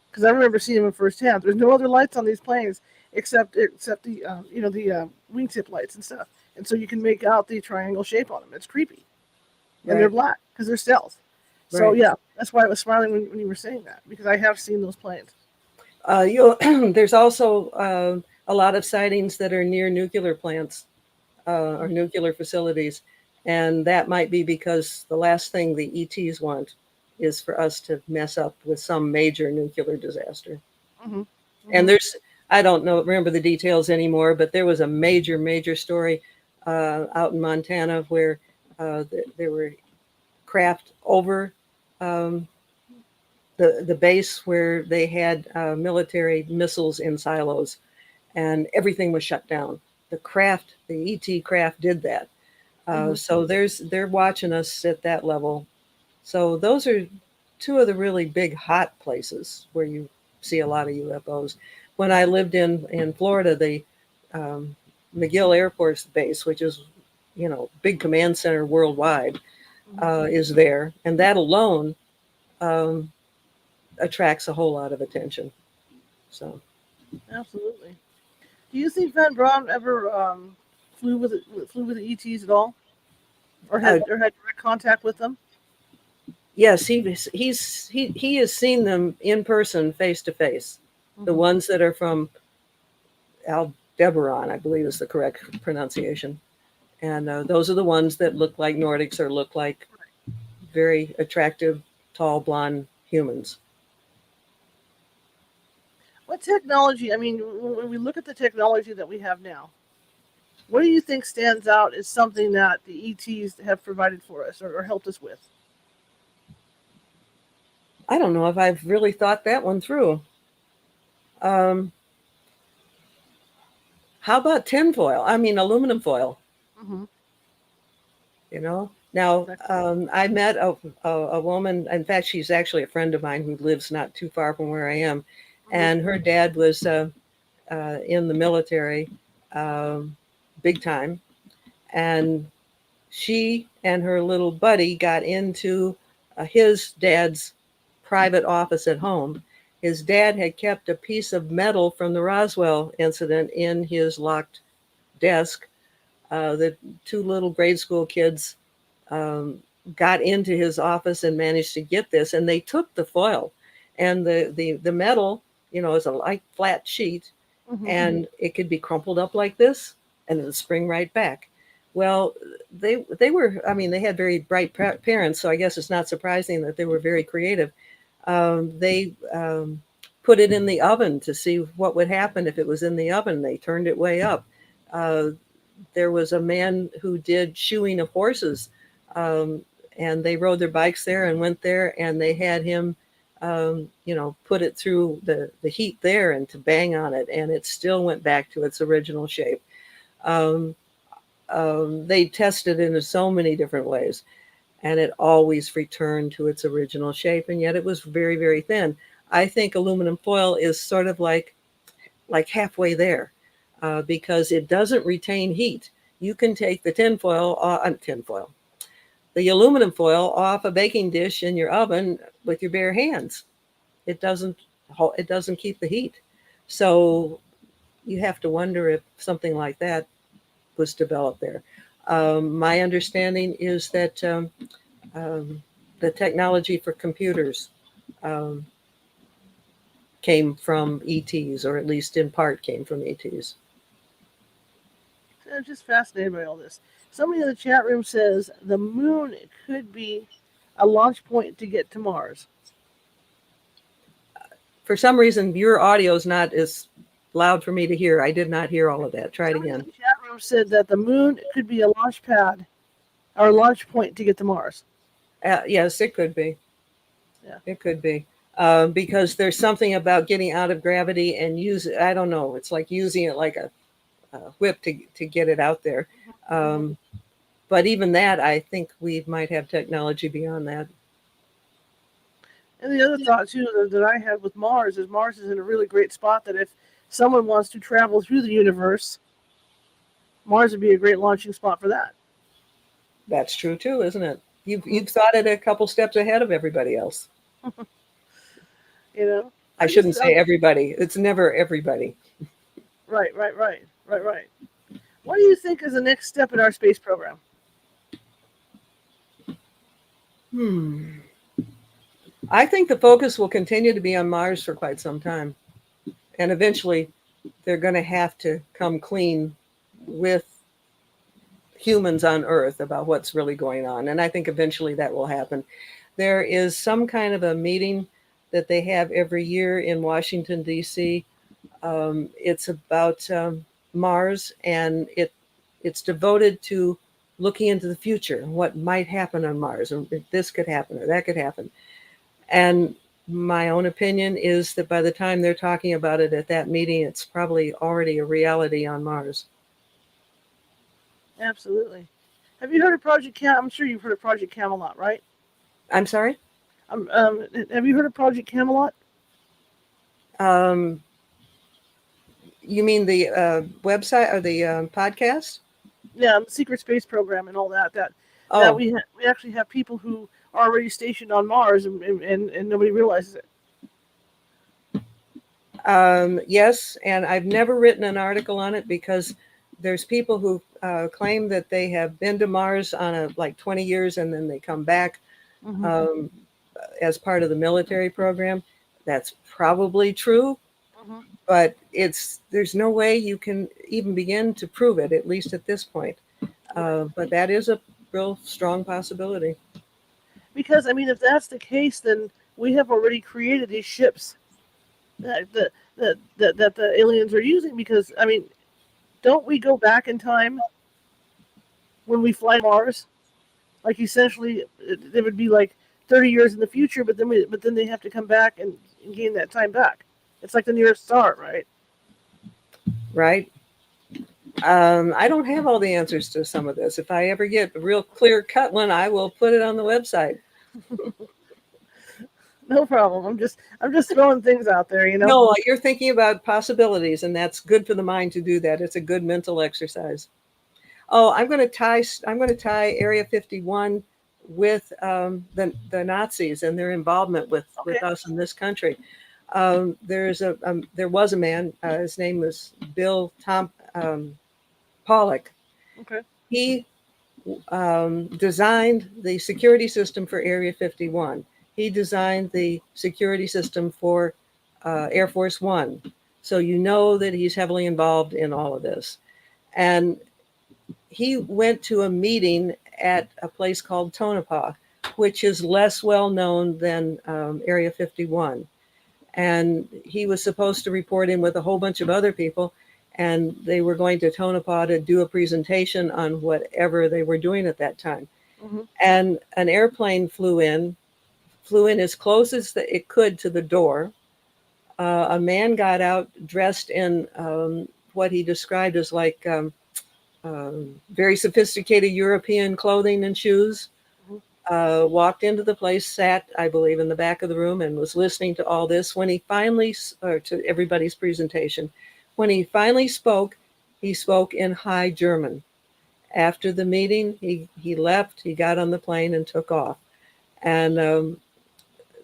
Because I remember seeing them firsthand. There's no other lights on these planes except the the wingtip lights and stuff, and so you can make out the triangle shape on them. It's creepy, and they're Right. black because they're stealth. So Right. yeah, that's why I was smiling when you were saying that, because I have seen those planes. There's also a lot of sightings that are near nuclear plants or nuclear facilities. And that might be because the last thing the ETs want is for us to mess up with some major nuclear disaster. Mm-hmm. And I don't know, remember the details anymore, but there was a major story out in Montana where there were craft over um, the base where they had military missiles in silos, and everything was shut down. The ET craft did that. So they're watching us at that level. So those are two of the really big hot places where you see a lot of UFOs. When I lived in Florida, the McGill Air Force Base, which is, big command center worldwide, is there, and that alone um, attracts a whole lot of attention. So Absolutely. Do you think Van Braun ever flew with the ETs at all, or had direct contact with them? yes, he has seen them in person, face to face. The ones that are from Aldebaran, I believe is the correct pronunciation, and those are the ones that look like Nordics or look like very attractive, tall, blonde humans. What technology? I mean, when we look at the technology that we have now, what do you think stands out as something that the ETs have provided for us or helped us with? I don't know if I've really thought that one through. Um, how about tinfoil? I mean, aluminum foil. Mm-hmm. Now, I met a woman. In fact, she's actually a friend of mine who lives not too far from where I am, and her dad was in the military, big time, and she and her little buddy got into his dad's private office at home. His dad had kept a piece of metal from the Roswell incident in his locked desk. The two little grade school kids um, got into his office and managed to get this, and they took the foil and the metal, is a light flat sheet, and it could be crumpled up like this, and it would spring right back. Well, they were, I mean, they had very bright parents, so I guess it's not surprising that they were very creative. They put it in the oven to see what would happen if it was in the oven. They turned it way up. Uh, there was a man who did shoeing of horses, um, and they rode their bikes there and went there, and they had him, put it through the heat there and to bang on it, and it still went back to its original shape. Um, they tested it in so many different ways, and it always returned to its original shape, and yet it was very, very thin. I think aluminum foil is sort of like halfway there, because it doesn't retain heat. You can take the the aluminum foil off a baking dish in your oven with your bare hands. It doesn't keep the heat. So you have to wonder if something like that was developed there. My understanding is that the technology for computers um, came from ETs, or at least in part came from ETs. I'm just fascinated by all this. Somebody in the chat room says the moon could be a launch point to get to Mars. For some reason, your audio is not as loud for me to hear. I did not hear all of that. Try it again. The chat room said that the moon could be a launch pad or a launch point to get to Mars. Yes, it could be. Yeah. It could be. Because there's something about getting out of gravity and I don't know, it's like using it like a whip to get it out there. But even that, I think we might have technology beyond that. And the other thought, too, that I had with Mars is in a really great spot that if someone wants to travel through the universe, Mars would be a great launching spot for that. That's true, too, isn't it? You've thought it a couple steps ahead of everybody else. I shouldn't say everybody. It's never everybody. Right. What do you think is the next step in our space program? I think the focus will continue to be on Mars for quite some time. And eventually, they're going to have to come clean with humans on Earth about what's really going on. And I think eventually that will happen. There is some kind of a meeting that they have every year in Washington, D.C. It's about Mars, and it's devoted to looking into the future, what might happen on Mars, and if this could happen or that could happen. And my own opinion is that by the time they're talking about it at that meeting, it's probably already a reality on Mars. Absolutely. Have you heard of Project Cam? I'm sure you've heard of Project Camelot, right? I'm sorry? Have you heard of Project Camelot? Um, you mean the website or the podcast? Yeah, the secret space program and all that. That Oh, we actually have people who are already stationed on Mars, and nobody realizes it. yes, and I've never written an article on it because there's people who claim that they have been to Mars on like 20 years and then they come back Mm-hmm. as part of the military program. That's probably true, Mm-hmm. but there's no way you can even begin to prove it, at least at this point. Right. But that is a real strong possibility. Because I mean, if that's the case, then we have already created these ships that the aliens are using. Because I mean, don't we go back in time when we fly to Mars? Like essentially, it would be like 30 years in the future, but then they have to come back and gain that time back. It's like the nearest star, right? Right? I don't have all the answers to some of this. If I ever get a real clear cut one, I will put it on the website. No problem. I'm just throwing things out there, you know. No, you're thinking about possibilities, and that's good for the mind to do that. It's a good mental exercise. Oh, I'm going to tie Area 51 with the Nazis and their involvement with Okay. us in this country. There was a man. His name was Bill Pollock. Okay. He designed the security system for Area 51. He designed the security system for Air Force One. So you know that he's heavily involved in all of this. And he went to a meeting at a place called Tonopah, which is less well known than Area 51. And he was supposed to report in with a whole bunch of other people, and they were going to Tonopah to do a presentation on whatever they were doing at that time. Mm-hmm. And an airplane flew in as close as it could to the door. A man got out dressed in what he described as like very sophisticated European clothing and shoes. Walked into the place, sat, I believe, in the back of the room and was listening to all this. When he finally, or to everybody's presentation, when he finally spoke, he spoke in High German. After the meeting, he left, he got on the plane and took off. And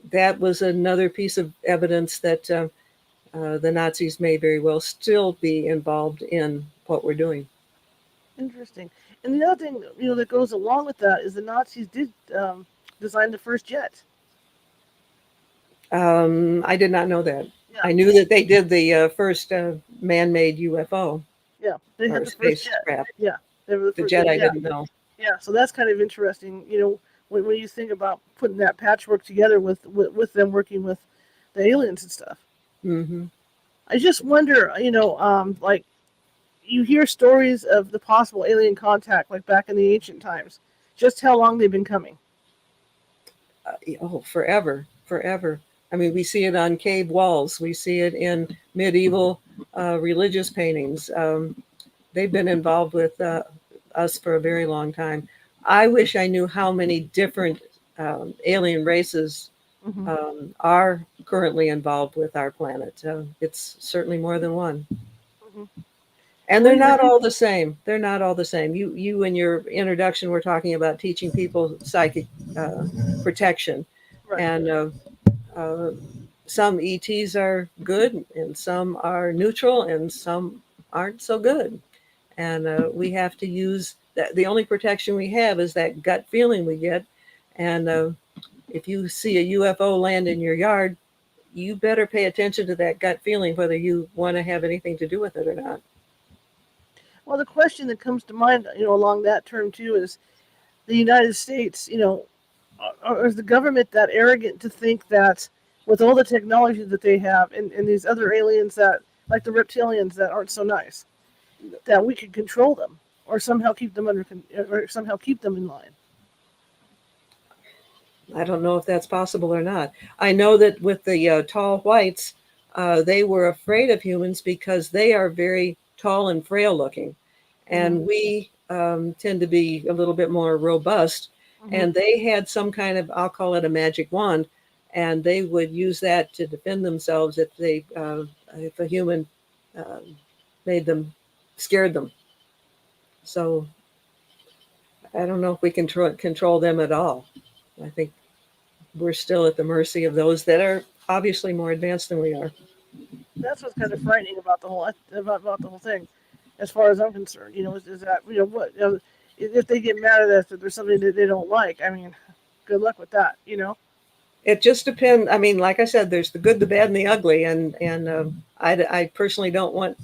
that was another piece of evidence that the Nazis may very well still be involved in what we're doing. Interesting. And the other thing, that goes along with that is the Nazis did design the first jet. I did not know that. Yeah. I knew that they did the first man-made UFO Yeah. They or had the first jet. spacecraft. Yeah. They were the The first. jet I Yeah. didn't know. Yeah. So that's kind of interesting. When you think about putting that patchwork together with them working with the aliens and stuff. Mm-hmm. I just wonder, like you hear stories of the possible alien contact, like back in the ancient times. Just how long they've been coming. Forever. I mean, we see it on cave walls. We see it in medieval religious paintings. They've been involved with us for a very long time. I wish I knew how many different alien races Mm-hmm. are currently involved with our planet. It's certainly more than one. Mm-hmm. And What they're do you not think? all the same. They're not all the same. You in your introduction were talking about teaching people psychic protection, Right. and some ETs are good, and some are neutral, and some aren't so good. And we have to use that. The only protection we have is that gut feeling we get. And if you see a UFO land in your yard, you better pay attention to that gut feeling, whether you want to have anything to do with it or not. Well, the question that comes to mind, along that term too, is the United States. Is the government that arrogant to think that with all the technology that they have and these other aliens that, like the reptilians that aren't so nice, that we could control them or somehow keep them or somehow keep them in line? I don't know if that's possible or not. I know that with the tall whites, they were afraid of humans because they are very tall and frail looking. And we tend to be a little bit more robust. And they had some kind of, I'll call it a magic wand, and they would use that to defend themselves if a human scared them. So I don't know if we can control them at all. I think we're still at the mercy of those that are obviously more advanced than we are. That's what's kind of frightening about the whole thing, as far as I'm concerned. Is that what if they get mad at us if there's something that they don't like? I mean, good luck with that. It just depends. I mean, like I said, there's the good, the bad, and the ugly, and I personally don't want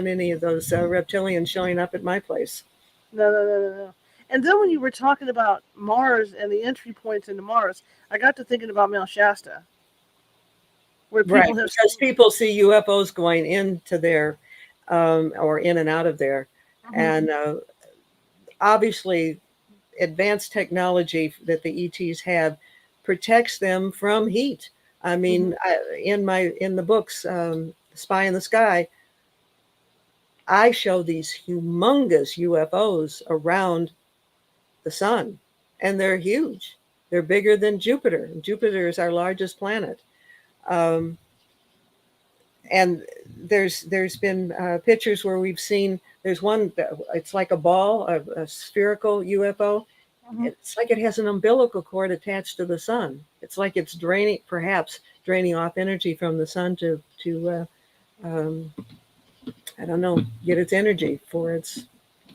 any of those reptilians showing up at my place. No. And then when you were talking about Mars and the entry points into Mars, I got to thinking about Mount Shasta, where people see UFOs going into there, or in and out of there, and obviously, advanced technology that the ETs have protects them from heat. I mean, in the books, Spy in the Sky, I show these humongous UFOs around the sun, and they're huge. They're bigger than Jupiter. Jupiter is our largest planet. And there's been pictures where we've seen, there's one, it's like a ball, a spherical UFO. It's like it has an umbilical cord attached to the sun. It's like it's draining off energy from the sun to I don't know, get its energy for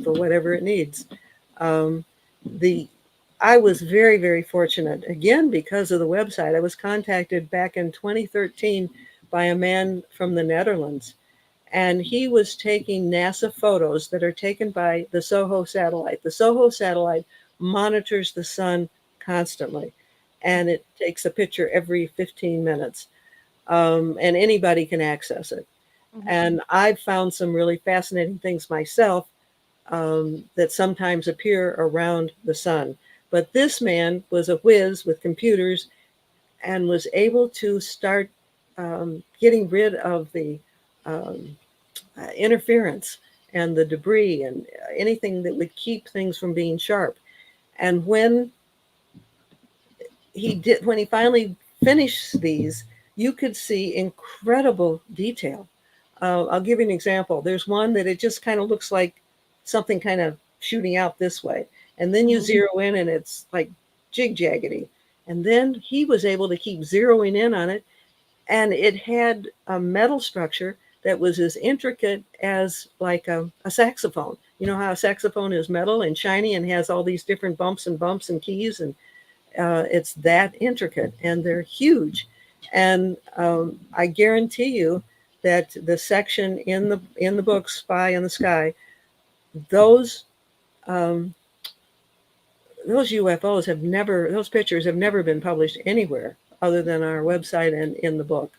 whatever it needs. I was very, very fortunate, again, because of the website. I was contacted back in 2013 by a man from the Netherlands, and he was taking NASA photos that are taken by the SOHO satellite. The SOHO satellite monitors the sun constantly, and it takes a picture every 15 minutes, and anybody can access it. And I've found some really fascinating things myself that sometimes appear around the sun. But this man was a whiz with computers and was able to start getting rid of the interference and the debris and anything that would keep things from being sharp. And when he finally finished these, you could see incredible detail. I'll give you an example. There's one that it just kind of looks like something kind of shooting out this way. And then you zero in and it's like jig-jaggedy. And then he was able to keep zeroing in on it. And it had a metal structure that was as intricate as like a saxophone. You know how a saxophone is metal and shiny and has all these different bumps and keys, and it's that intricate, and they're huge. And I guarantee you that the section in the book Spy in the Sky, those UFOs those pictures have never been published anywhere other than our website and in the book.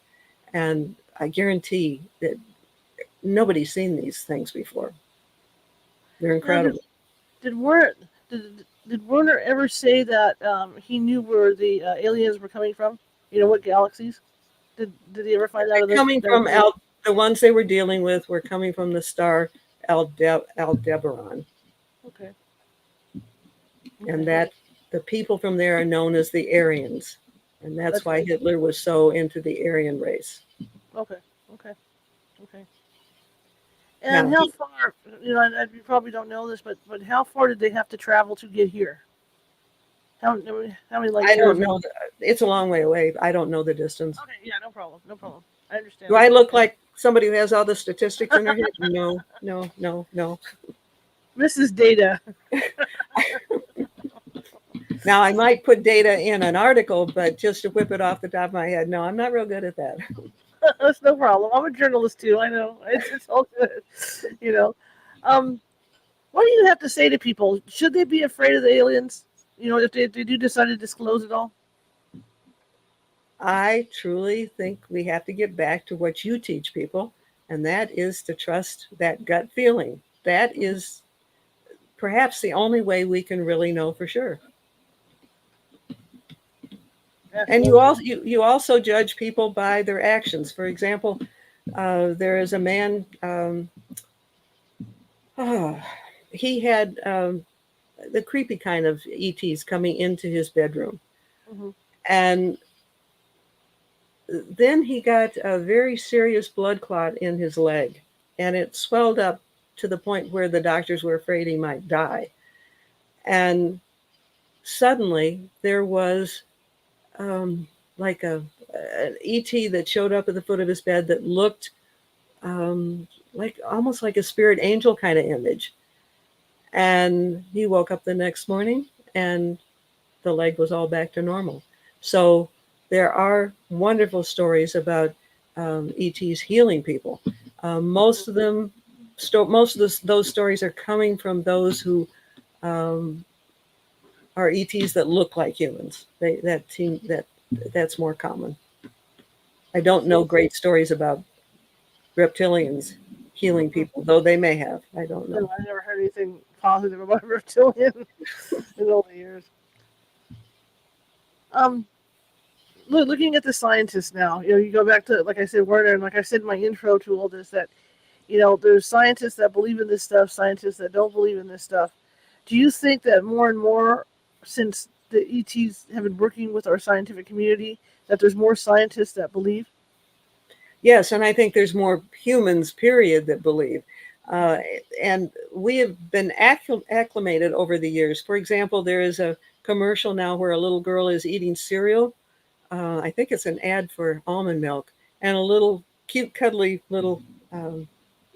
And I guarantee that nobody's seen these things before. They're incredible. Did Werner ever say that he knew where the aliens were coming from? What galaxies? Did he ever find out? Coming from the ones they were dealing with were coming from the star Aldebaran. Okay. And that the people from there are known as the Aryans. And that's why Hitler was so into the Aryan race. Okay. And how far, you probably don't know this, but how far did they have to travel to get here? How many I don't know. It's a long way away. I don't know the distance. Okay, yeah, no problem. I understand. Do I look like somebody who has all the statistics in their head? No. Mrs. Data. Now, I might put data in an article, but just to whip it off the top of my head, no, I'm not real good at that. That's no problem. I'm a journalist too. I know. It's all good. Um, what do you have to say to people? Should they be afraid of the aliens? If they do decide to disclose it all? I truly think we have to get back to what you teach people, and that is to trust that gut feeling. That is perhaps the only way we can really know for sure. And Absolutely. you also judge people by their actions. For example, there is a man. Oh, he had the creepy kind of ETs coming into his bedroom, Mm-hmm. and then he got a very serious blood clot in his leg, and it swelled up to the point where the doctors were afraid he might die. And suddenly there was um, like an ET that showed up at the foot of his bed that looked like almost like a spirit angel kind of image. And he woke up the next morning and the leg was all back to normal. So there are wonderful stories about ETs healing people. Most of them, those stories are coming from those who um, are ETs that look like humans. That's more common. I don't know great stories about reptilians healing people, though they may have. I don't No, know. I never heard anything positive about a reptilian in all the years. Um, looking at the scientists now, you go back to, like I said, Werner, and like I said in my intro to all this, that there's scientists that believe in this stuff, scientists that don't believe in this stuff. Do you think that more and more, since the ETs have been working with our scientific community, that there's more scientists that believe? Yes, and I think there's more humans, period, that believe. Uh, and we have been acclimated over the years. For example, there is a commercial now where a little girl is eating cereal. I think it's an ad for almond milk, and a little cute, cuddly little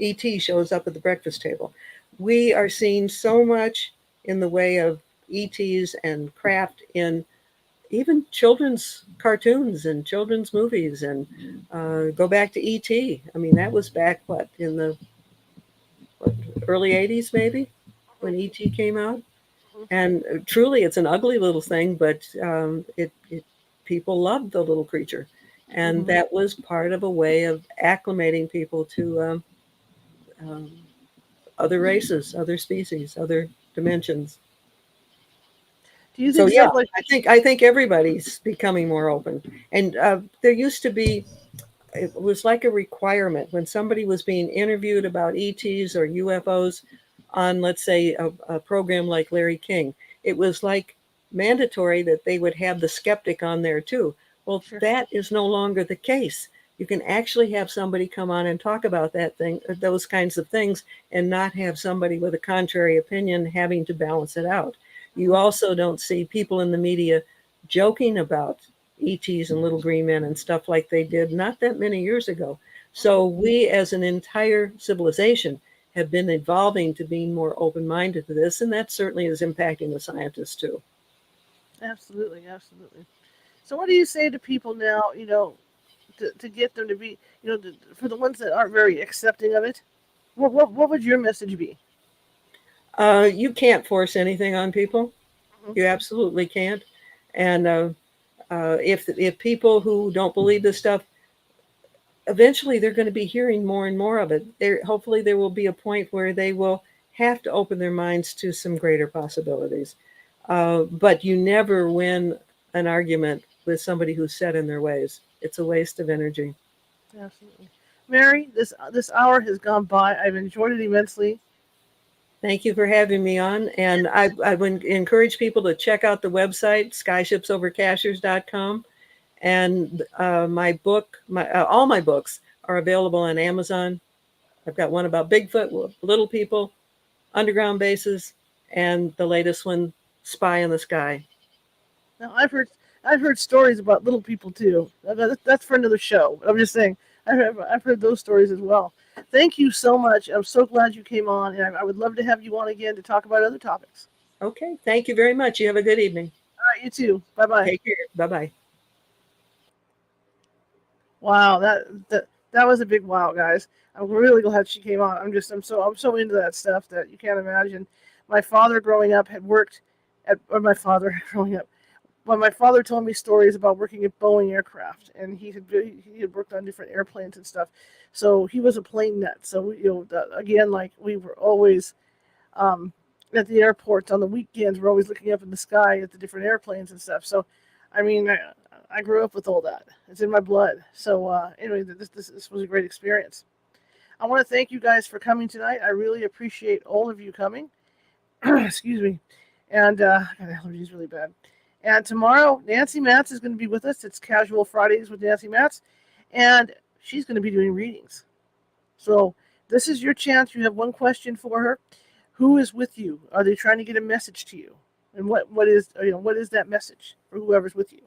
ET shows up at the breakfast table. We are seeing so much in the way of ETs and craft in even children's cartoons and children's movies. And go back to E.T. I mean, that was back, what, in the what, early 80s, maybe, when E.T. came out. And truly, it's an ugly little thing, but it people loved the little creature. And Mm-hmm. that was part of a way of acclimating people to um, other races, other species, other dimensions. Do you So think yeah, stuff like I think everybody's becoming more open. And there used to be, it was like a requirement when somebody was being interviewed about ETs or UFOs on, let's say, a program like Larry King. It was like mandatory that they would have the skeptic on there too. Well, sure? that is no longer the case. You can actually have somebody come on and talk about that thing, those kinds of things, and not have somebody with a contrary opinion having to balance it out. You Mhm. also don't see people in the media joking about ETs and little green men and stuff like they did not that many years ago. So we as an entire civilization have been evolving to being more open-minded to this, and that certainly is impacting the scientists too. Absolutely, absolutely. So, what do you say to people now? To get them to be, for the ones that aren't very accepting of it. What would your message be? You can't force anything on people. Mhm. You absolutely can't. And if people who don't believe this stuff, eventually they're going to be hearing more and more of it. Hopefully there will be a point where they will have to open their minds to some greater possibilities. But you never win an argument with somebody who's set in their ways. It's a waste of energy. Absolutely, Mary. This hour has gone by. I've enjoyed it immensely. Thank you for having me on. And I would encourage people to check out the website, skyshipsovercashiers.com. And my book, all my books are available on Amazon. I've got one about Bigfoot, little people, underground bases, and the latest one, Spy in the Sky. Now, I've heard stories about little people too. That's for another show. I'm just saying, I've heard those stories as well. Thank you so much. I'm so glad you came on, and I would love to have you on again to talk about other topics. Okay, thank you very much. You have a good evening. All right, you too. Bye bye. Take care. Bye bye. Wow, that that was a big wow, guys. I'm really glad she came on. I'm so into that stuff that you can't imagine. My father growing up had worked or my father growing up. Well, my father told me stories about working at Boeing aircraft, and he had worked on different airplanes and stuff. So he was a plane nut. So again, like we were always um, at the airports on the weekends. We're always looking up in the sky at the different airplanes and stuff. So, I mean, I grew up with all that. It's in my blood. So anyway, this was a great experience. I want to thank you guys for coming tonight. I really appreciate all of you coming. Excuse me. And God, the allergy is really bad. And tomorrow, Nancy Matz is going to be with us. It's Casual Fridays with Nancy Matz. And she's going to be doing readings. So this is your chance. You have one question for her. Who is with you? Are they trying to get a message to you? And what is that message for whoever's with you?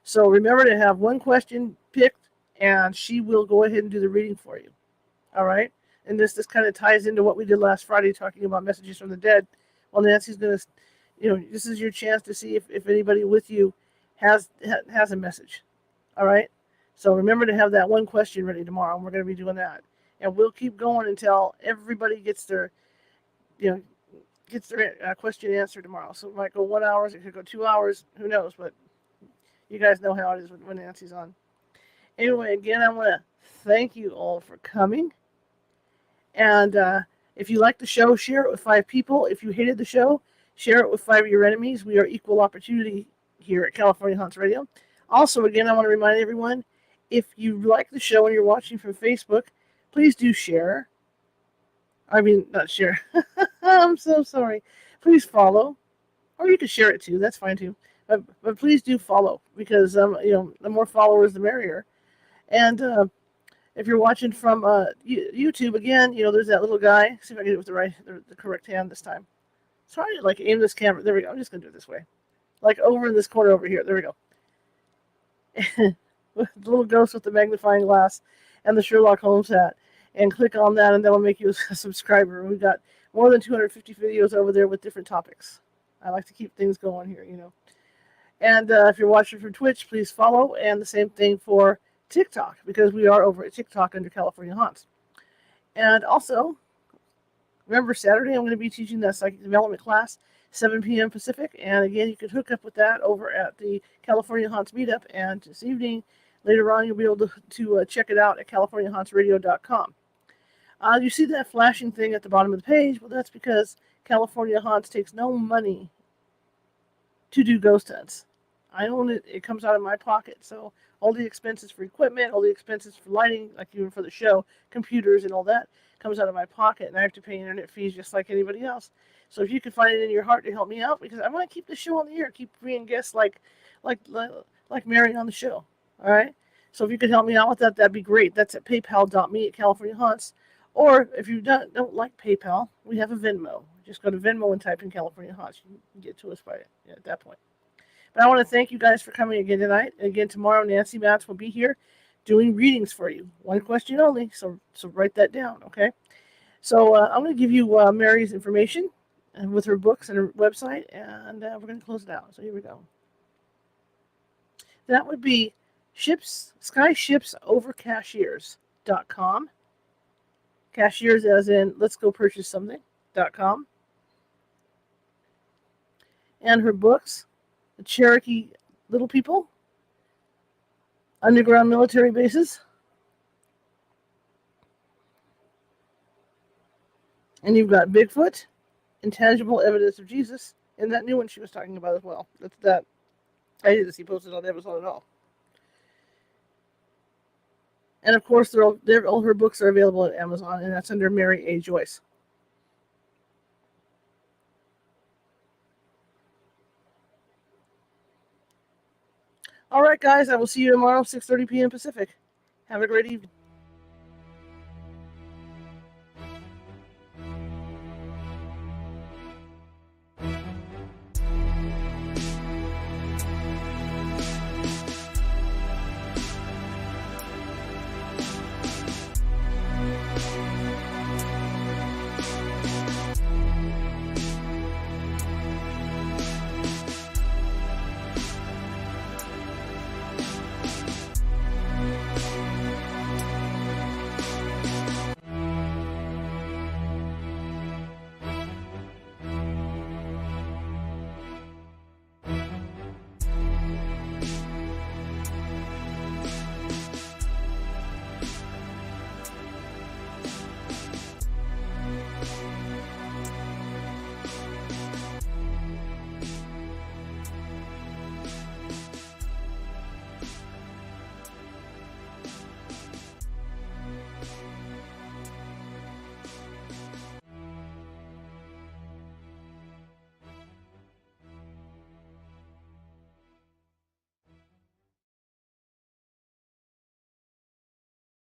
So remember to have one question picked, and she will go ahead and do the reading for you. All right? And this kind of ties into what we did last Friday, talking about messages from the dead. Well, Nancy's going to, this is your chance to see if anybody with you has a message. All right? So remember to have that one question ready tomorrow, and we're going to be doing that. And we'll keep going until everybody gets their question answered tomorrow. So it might go 1 hour, it could go 2 hours, who knows, but you guys know how it is when Nancy's on. Anyway, again, I want to thank you all for coming. And if you like the show, share it with 5 people. If you hated the show, share it with 5 of your enemies. We are equal opportunity here at California Haunts Radio. Also, again, I want to remind everyone, if you like the show and you're watching from Facebook, please do share. I mean, not share. I'm so sorry. Please follow. Or you can share it too. That's fine too. But please do follow, because the more followers, the merrier. And if you're watching from YouTube, again, there's that little guy. See if I can get it with the correct hand this time. Sorry, like aim this camera. There we go. I'm just gonna do it this way, like over in this corner over here. There we go. The little ghost with the magnifying glass and the Sherlock Holmes hat. And click on that, and that will make you a subscriber. We've got more than 250 videos over there with different topics. I like to keep things going here, And if you're watching from Twitch, please follow. And the same thing for TikTok, because we are over at TikTok under California Haunts. And also, remember, Saturday I'm going to be teaching that psychic development class, 7 p.m. Pacific. And again, you can hook up with that over at the California Haunts Meetup. And this evening, later on, you'll be able to check it out at CaliforniaHauntsRadio.com. You see that flashing thing at the bottom of the page? Well, that's because California Haunts takes no money to do ghost hunts. I own it. It comes out of my pocket. So all the expenses for equipment, all the expenses for lighting, like even for the show, computers and all that, comes out of my pocket. And I have to pay internet fees just like anybody else. So if you could find it in your heart to help me out, because I want to keep the show on the air, keep bringing guests like Mary on the show. All right? So if you could help me out with that, that'd be great. That's at paypal.me at California Haunts. Or if you don't like PayPal, we have a Venmo. Just go to Venmo and type in California Haunts. You can get to us at that point. But I want to thank you guys for coming again tonight. And again, tomorrow, Nancy Matz will be here doing readings for you. One question only, so write that down, okay? So I'm going to give you Mary's information and with her books and her website, and we're going to close it out. So here we go. That would be Sky Ships Over Cashiers.com. Cashiers as in let's go purchase something.com. And her books, The Cherokee Little People, Underground Military Bases, and you've got Bigfoot, Intangible Evidence of Jesus, and that new one she was talking about as well. That's that. I didn't see posted on Amazon at all. And of course, all her books are available at Amazon, and that's under Mary A. Joyce. All right, guys, I will see you tomorrow, 6:30 p.m. Pacific. Have a great evening.